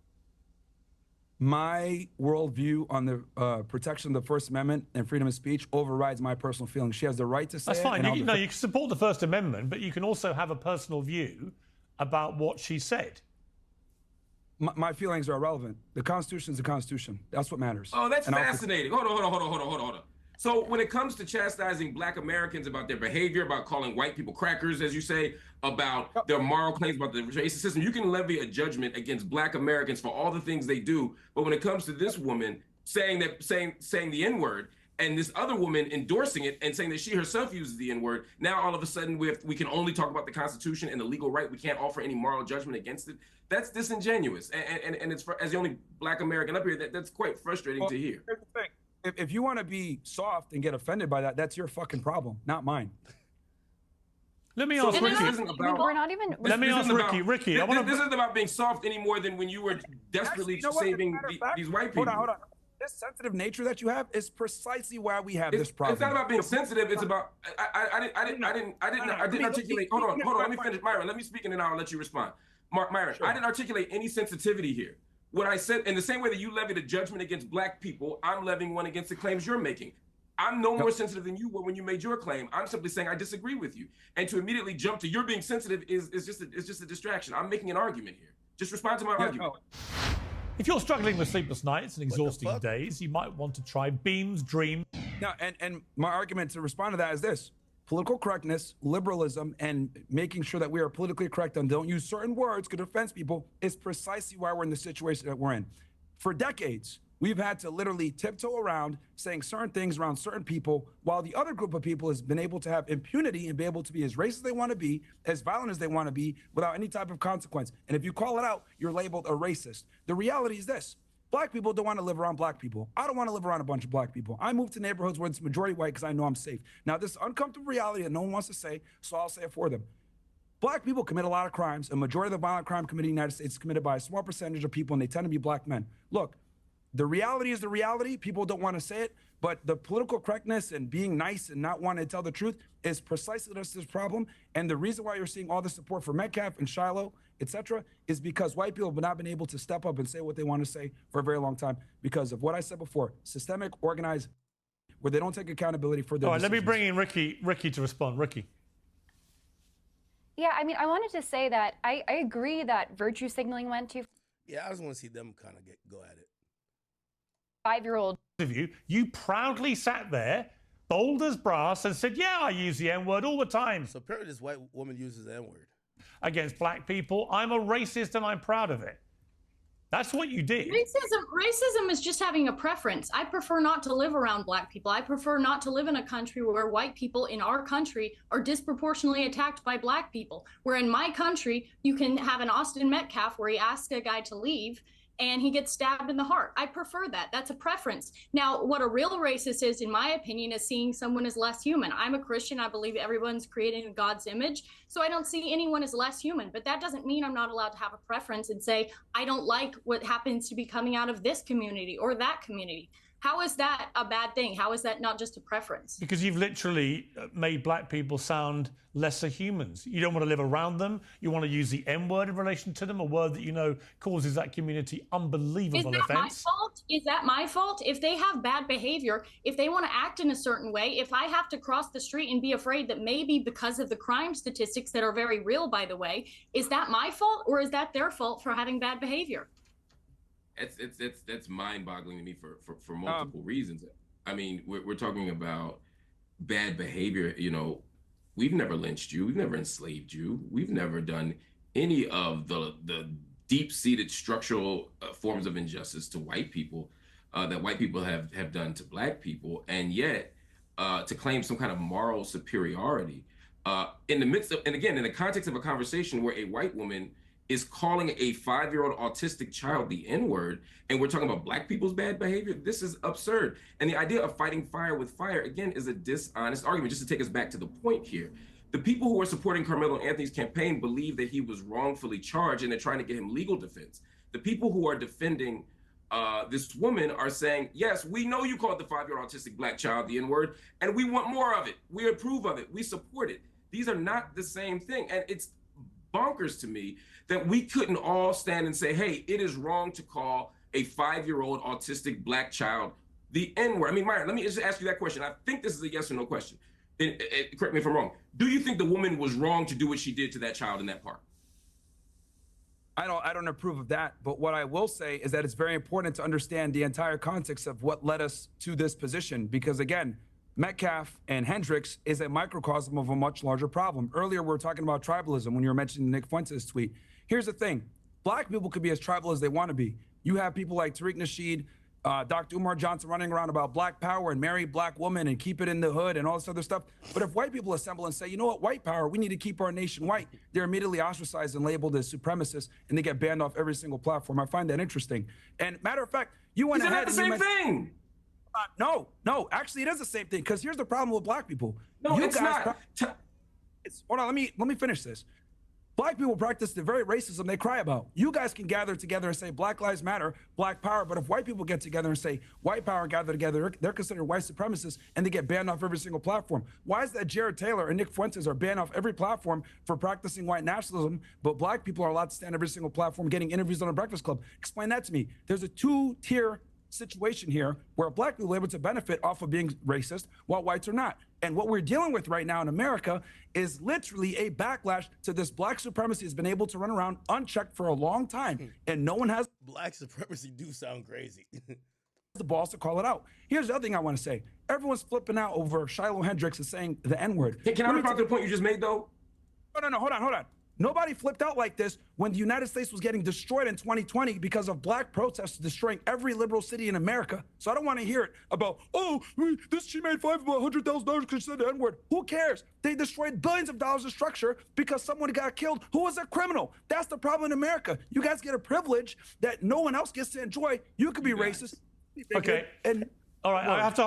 My worldview on the protection of the First Amendment and freedom of speech overrides my personal feelings. She has the right to say That's it. fine. You can support the First Amendment, but you can also have a personal view about what she said. My feelings are irrelevant. The Constitution is the Constitution. That's what matters. Oh, that's fascinating. Hold on. So when it comes to chastising black Americans about their behavior, about calling white people crackers, as you say, about their moral claims, about the racist system, you can levy a judgment against black Americans for all the things they do. But when it comes to this woman saying the N-word, and this other woman endorsing it and saying that she herself uses the N-word, now all of a sudden we can only talk about the Constitution and the legal right. We can't offer any moral judgment against it. That's disingenuous. And it's as the only black American up here, that's quite frustrating to hear. Here's the thing. If you want to be soft and get offended by that, that's your fucking problem, not mine. Let me ask Ricky. We're not even. Let me ask Ricky. Ricky, this isn't about being soft any more than when you were desperately saving these white people. Hold on. This sensitive nature that you have is precisely why we have this problem. It's not about being sensitive. It's about I didn't articulate. Hold on. Let me finish, Myron. Let me speak and then I'll let you respond. Myron, sure. I didn't articulate any sensitivity here. What I said, in the same way that you levied a judgment against black people, I'm levying one against the claims you're making. I'm no more sensitive than you were when you made your claim. I'm simply saying I disagree with you. And to immediately jump to you're being sensitive is just a distraction. I'm making an argument here. Just respond to my argument. If you're struggling with sleepless nights and exhausting days, you might want to try Beam's Dream. Now, and my argument to respond to that is this. Political correctness, liberalism, and making sure that we are politically correct and don't use certain words to offend people is precisely why we're in the situation that we're in. For decades, we've had to literally tiptoe around saying certain things around certain people, while the other group of people has been able to have impunity and be able to be as racist as they want to be, as violent as they want to be, without any type of consequence. And if you call it out, you're labeled a racist. The reality is this. Black people don't want to live around black people. I don't want to live around a bunch of black people. I move to neighborhoods where it's majority white because I know I'm safe. Now, this is uncomfortable reality that no one wants to say, so I'll say it for them. Black people commit a lot of crimes. A majority of the violent crime committed in the United States is committed by a small percentage of people, and they tend to be black men. Look, the reality is the reality. People don't want to say it, but the political correctness and being nice and not wanting to tell the truth is precisely this problem. And the reason why you're seeing all the support for Metcalf and Shiloh, etc., is because white people have not been able to step up and say what they want to say for a very long time because of what I said before, systemic, organized, where they don't take accountability for their decisions. Let me bring in Ricky to respond. Ricky. Yeah, I mean, I wanted to say that I agree that virtue signaling went too far. Yeah, I just want to see them kind of go at it. 5-year-old. You proudly sat there, bold as brass, and said, yeah, I use the N-word all the time. So apparently this white woman uses the N-word. Against black people. I'm a racist and I'm proud of it. That's what you did. Racism is just having a preference. I prefer not to live around black people. I prefer not to live in a country where white people in our country are disproportionately attacked by black people. Where in my country, you can have an Austin Metcalf where he asks a guy to leave and he gets stabbed in the heart. I prefer that. That's a preference. Now, what a real racist is, in my opinion, is seeing someone as less human. I'm a Christian. I believe everyone's created in God's image. So I don't see anyone as less human. But that doesn't mean I'm not allowed to have a preference and say, I don't like what happens to be coming out of this community or that community. How is that a bad thing? How is that not just a preference? Because you've literally made black people sound lesser humans. You don't want to live around them. You want to use the N-word in relation to them, a word that you know causes that community unbelievable offense. Is that my fault? Is that my fault? If they have bad behavior, if they want to act in a certain way, if I have to cross the street and be afraid that maybe because of the crime statistics that are very real, by the way, is that my fault or is that their fault for having bad behavior? That's mind-boggling to me for multiple reasons. I mean, we're talking about bad behavior. You know, we've never lynched you, we've never enslaved you, we've never done any of the deep-seated structural forms of injustice to white people that white people have done to black people, and yet to claim some kind of moral superiority in the midst of, and again, in the context of a conversation where a white woman is calling a 5-year-old autistic child the N-word, and we're talking about black people's bad behavior. This is absurd. And the idea of fighting fire with fire, again, is a dishonest argument. Just to take us back to the point here, the people who are supporting Carmelo Anthony's campaign believe that he was wrongfully charged and they're trying to get him legal defense. The people who are defending this woman are saying, yes, we know you called the 5-year-old autistic black child the N-word, and we want more of it. We approve of it. We support it. These are not the same thing. And it's bonkers to me that we couldn't all stand and say, hey, it is wrong to call a 5-year-old autistic black child the N-word. I mean, Myron, let me just ask you that question. I think this is a yes or no question. Correct me if I'm wrong. Do you think the woman was wrong to do what she did to that child in that park? I don't approve of that. But what I will say is that it's very important to understand the entire context of what led us to this position. Because again, Metcalf and Hendricks is a microcosm of a much larger problem. Earlier, we were talking about tribalism when you were mentioning Nick Fuentes' tweet. Here's the thing. Black people could be as tribal as they want to be. You have people like Tariq Nasheed, Dr. Umar Johnson running around about black power and marry black women and keep it in the hood and all this other stuff. But if white people assemble and say, you know what, white power, we need to keep our nation white, they're immediately ostracized and labeled as supremacists, and they get banned off every single platform. I find that interesting. And matter of fact, you went ahead. Is that the same thing? No, actually it is the same thing, because here's the problem with black people. No, you it's guys not. Hold on, let me finish this. Black people practice the very racism they cry about. You guys can gather together and say Black Lives Matter, Black Power, but if white people get together and say white power and gather together, they're considered white supremacists and they get banned off every single platform. Why is that Jared Taylor and Nick Fuentes are banned off every platform for practicing white nationalism, but Black people are allowed to stand every single platform getting interviews on a Breakfast Club? Explain that to me. There's a two-tier situation here where Black people are able to benefit off of being racist while whites are not. And what we're dealing with right now in America is literally a backlash to this Black supremacy has been able to run around unchecked for a long time, and no one has Black supremacy do sound crazy. the balls to call it out. Here's the other thing I want to say. Everyone's flipping out over Shiloh Hendricks and saying the N-word. Can I respond to the point you just made, though? No, hold on. Nobody flipped out like this when the United States was getting destroyed in 2020 because of Black protests destroying every liberal city in America. So I don't want to hear it about, she made $500,000 because she said the N-word. Who cares? They destroyed billions of dollars of structure because someone got killed who was a criminal. That's the problem in America. You guys get a privilege that no one else gets to enjoy. You could be racist. Okay. And all right, I have to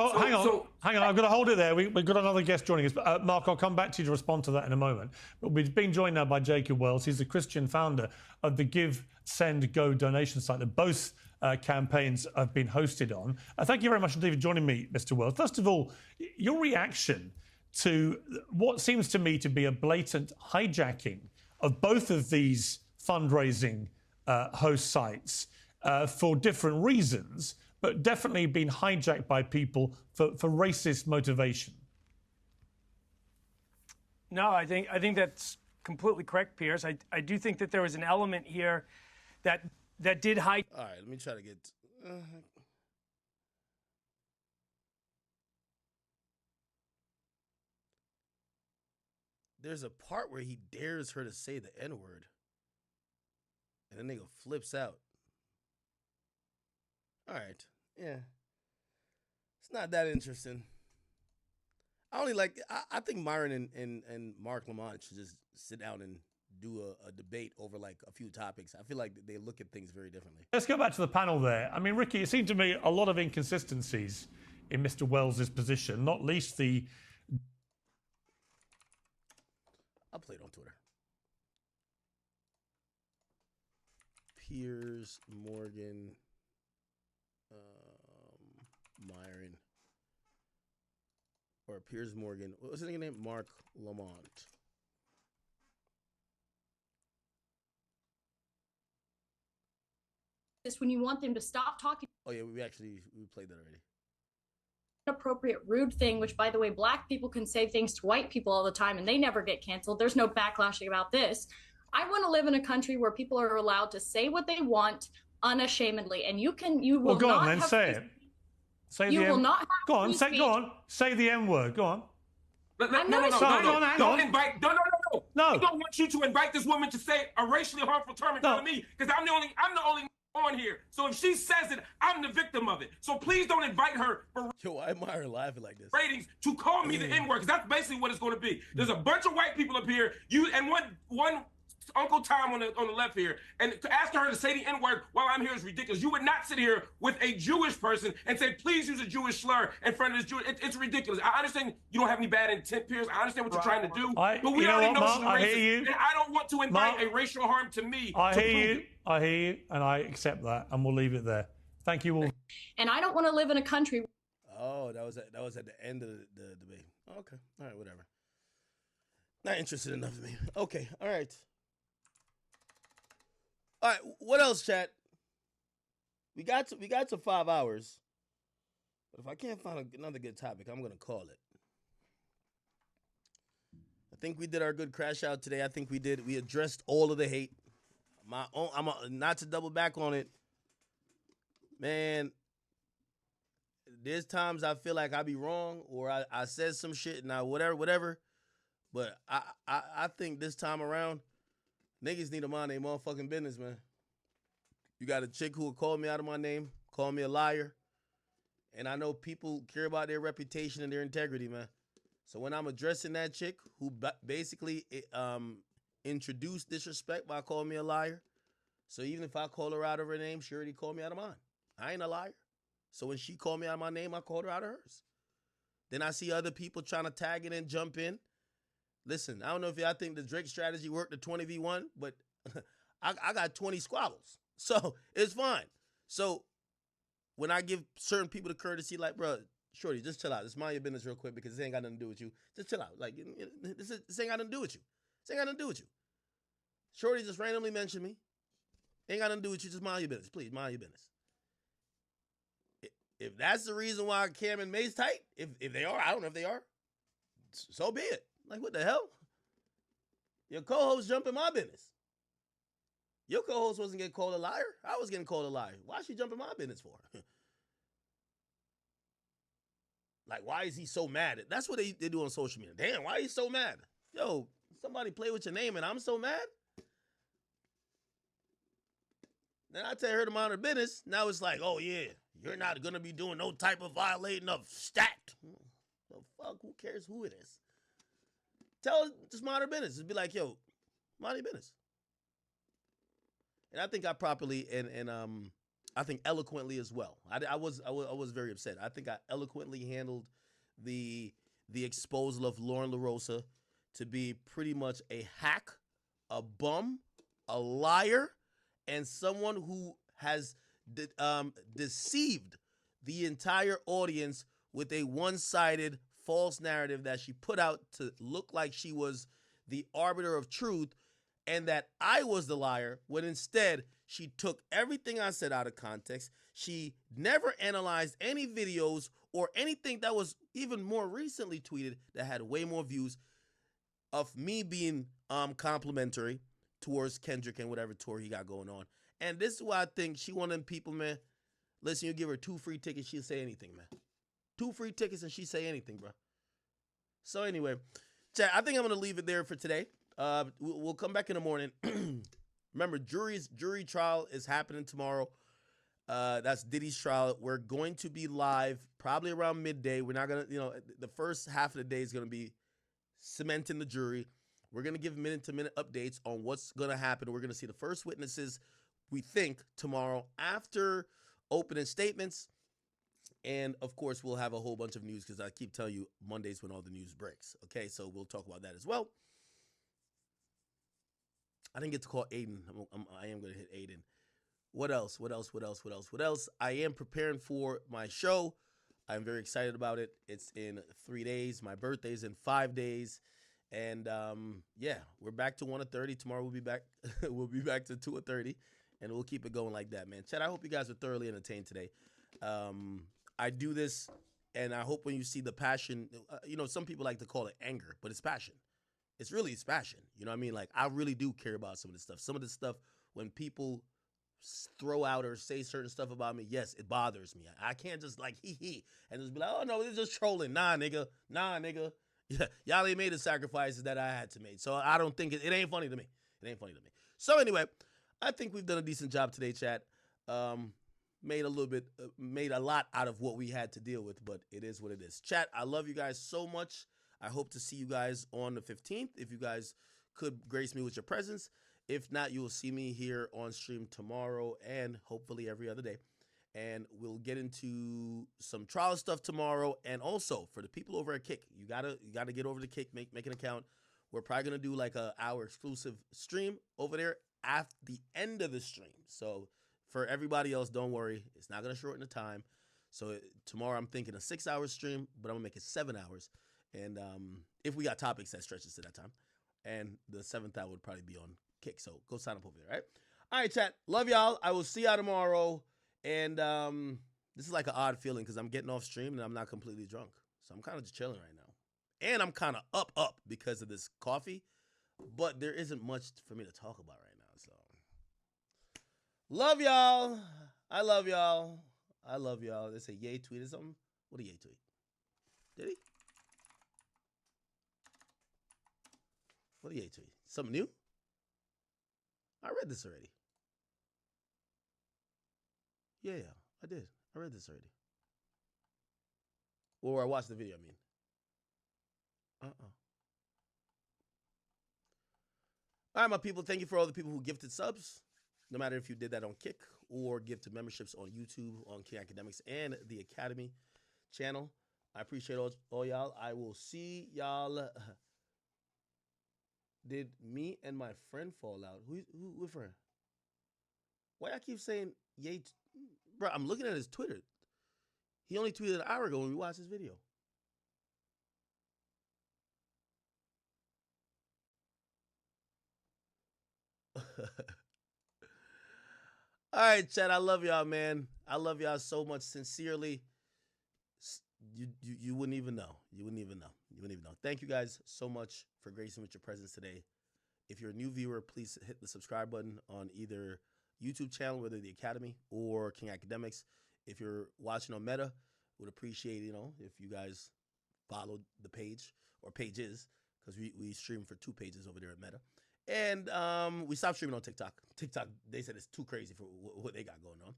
hang on. I've got to hold it there. We've got another guest joining us. Mark, I'll come back to you to respond to that in a moment. But we've been joined now by Jacob Wells. He's the Christian founder of the Give, Send, Go donation site that both campaigns have been hosted on. Thank you very much indeed for joining me, Mr. Wells. First of all, your reaction to what seems to me to be a blatant hijacking of both of these fundraising host sites for different reasons, but definitely been hijacked by people for racist motivation. No, I think that's completely correct, Piers. I do think that there was an element here that did hijack. All right, let me try to get. There's a part where he dares her to say the N-word, and the nigga flips out. All right, yeah. It's not that interesting. I think Myron and Mark Lamont should just sit down and do a debate over like a few topics. I feel like they look at things very differently. Let's go back to the panel there. I mean, Ricky, it seemed to me a lot of inconsistencies in Mr. Wells's position, not least the... I'll play it on Twitter. Piers Morgan... Myron or Piers Morgan. What was his name? Mark Lamont. This when you want them to stop talking. Oh yeah, we played that already. Inappropriate, rude thing, which by the way, Black people can say things to white people all the time and they never get canceled. There's no backlashing about this. I want to live in a country where people are allowed to say what they want unashamedly, and you will well, go not on then, have say it. Say you the will M- not have Go on, free say. speech. Go on, say the M word. Go on. No. Hang Don't on. invite. No. I don't want you to invite this woman to say a racially harmful term in front of me because I'm the only on here. So if she says it, I'm the victim of it. So please don't invite her for why am I laughing like this? ratings to call me the N-word because that's basically what it's going to be. There's a bunch of white people up here. You and one Uncle Tom on the left here, and to ask her to say the N-word while I'm here is ridiculous. You would not sit here with a Jewish person and say, please use a Jewish slur in front of this Jewish. It's ridiculous. I understand you don't have any bad intent, Piers. I understand what you're trying to do. but we already know she's racist. And I don't want to invite a racial harm to me. I hear you, and I accept that, and we'll leave it there. Thank you all. And I don't want to live in a country. Oh, that was at the end of the debate. Okay, all right, whatever. Not interested enough in me. Okay, all right. All right, what else, chat? We got to 5 hours. But if I can't find another good topic, I'm gonna call it. I think we did our good crash out today. I think we addressed all of the hate. Not to double back on it, man. There's times I feel like I be wrong or I said some shit and I whatever. But I think this time around, niggas need to mind their motherfucking business, man. You got a chick who will call me out of my name, call me a liar. And I know people care about their reputation and their integrity, man. So when I'm addressing that chick who basically introduced disrespect by calling me a liar, so even if I call her out of her name, she already called me out of mine. I ain't a liar. So when she called me out of my name, I called her out of hers. Then I see other people trying to tag it and jump in. Listen, I don't know if y'all think the Drake strategy worked, the 20v1, but I got 20 squabbles. So it's fine. So when I give certain people the courtesy, like, bro, shorty, just chill out. Just mind your business real quick because this ain't got nothing to do with you. Just chill out. Like, this ain't got nothing to do with you. This ain't got nothing to do with you. Shorty just randomly mentioned me. Ain't got nothing to do with you. Just mind your business. Please, mind your business. If that's the reason why Cam and May's tight, if they are, I don't know if they are, so be it. Like, what the hell? Your co-host jumping my business. Your co-host wasn't getting called a liar. I was getting called a liar. Why is she jumping my business for? Like, why is he so mad? That's what they do on social media. Damn, why are you so mad? Yo, somebody play with your name and I'm so mad? Then I tell her to mind her business. Now it's like, oh, yeah, you're not going to be doing no type of violating of stat. The fuck? Who cares who it is? Tell her, just mind her business. Just be like, yo, mind your business. And I think I properly and I think eloquently as well. I was very upset. I think I eloquently handled the exposal of Lauren LaRosa to be pretty much a hack, a bum, a liar, and someone who has deceived the entire audience with a one-sided false narrative that she put out to look like she was the arbiter of truth and that I was the liar, when instead she took everything I said out of context. She never analyzed any videos or anything that was even more recently tweeted that had way more views of me being complimentary towards Kendrick and whatever tour he got going on. And this is why I think she one of them people, man. Listen, you give her 2 free tickets, she'll say anything, man. 2 free tickets and she say anything, bro. So anyway, chat, I think I'm going to leave it there for today. We'll come back in the morning. Remember, jury trial is happening tomorrow. That's Diddy's trial. We're going to be live probably around midday. We're not going to, the first half of the day is going to be cementing the jury. We're going to give minute-to-minute updates on what's going to happen. We're going to see the first witnesses, we think, tomorrow after opening statements. And, of course, we'll have a whole bunch of news because I keep telling you Monday's when all the news breaks. Okay, so we'll talk about that as well. I didn't get to call Aiden. I am going to hit Aiden. What else? I am preparing for my show. I'm very excited about it. It's in 3 days. My birthday's in 5 days. And, yeah, we're back to 1:30. Tomorrow we'll be back. We'll be back to 2:30. And we'll keep it going like that, man. Chad, I hope you guys are thoroughly entertained today. I do this, and I hope when you see the passion, some people like to call it anger, but it's passion. It's passion. You know what I mean? Like, I really do care about some of this stuff. Some of this stuff, when people throw out or say certain stuff about me, yes, it bothers me. I can't just like, hee, and just be like, oh, no, it's just trolling. Nah, nigga. Yeah, y'all ain't made the sacrifices that I had to make. So I don't think it ain't funny to me. So anyway, I think we've done a decent job today, chat. Made a lot out of what we had to deal with, but it is what it is. Chat, I love you guys so much. I hope to see you guys on the 15th. If you guys could grace me with your presence. If not, you will see me here on stream tomorrow and hopefully every other day. And we'll get into some trial stuff tomorrow. And also, for the people over at Kick, you gotta get over to Kick, make an account. We're probably going to do like a hour exclusive stream over there at the end of the stream. So for everybody else, don't worry. It's not going to shorten the time. So tomorrow I'm thinking a 6-hour stream, but I'm going to make it 7 hours. And if we got topics that stretches to that time. And the 7th hour would probably be on Kick. So go sign up over there, right? All right, chat. Love y'all. I will see y'all tomorrow. And this is like an odd feeling because I'm getting off stream and I'm not completely drunk. So I'm kind of just chilling right now. And I'm kind of up because of this coffee. But there isn't much for me to talk about right now. So love y'all. I love y'all. They say Ye tweeted something. What did Ye tweet? Did he? What did Ye tweet? Something new? I read this already. Yeah, I did. I read this already. Or I watched the video, I mean. All right, my people. Thank you for all the people who gifted subs. No matter if you did that on Kick or gifted memberships on YouTube, on King Academics, and the Academy channel. I appreciate all y'all. I will see y'all Did me and my friend fall out? Who with friend? Why I keep saying Ye? Bro, I'm looking at his Twitter. He only tweeted an hour ago when we watched this video. All right, Chad. I love y'all, man. I love y'all so much. Sincerely, you wouldn't even know. You wouldn't even know. You wouldn't even know. Thank you guys so much for gracing with your presence today. If you're a new viewer, please hit the subscribe button on either YouTube channel, whether the Academy or King Academics. If you're watching on Meta, would appreciate, if you guys follow the page or pages, because we stream for 2 pages over there at Meta. And we stopped streaming on TikTok. TikTok, they said it's too crazy for what they got going on.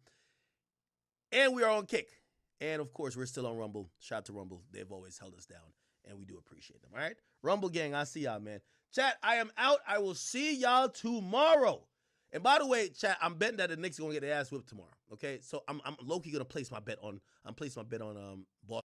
And we are on Kick. And, of course, we're still on Rumble. Shout out to Rumble. They've always held us down, and we do appreciate them, all right? Rumble gang, I see y'all, man. Chat, I am out. I will see y'all tomorrow. And by the way, chat, I'm betting that the Knicks are going to get their ass whipped tomorrow, okay? So I'm low-key going to place my bet on Boston.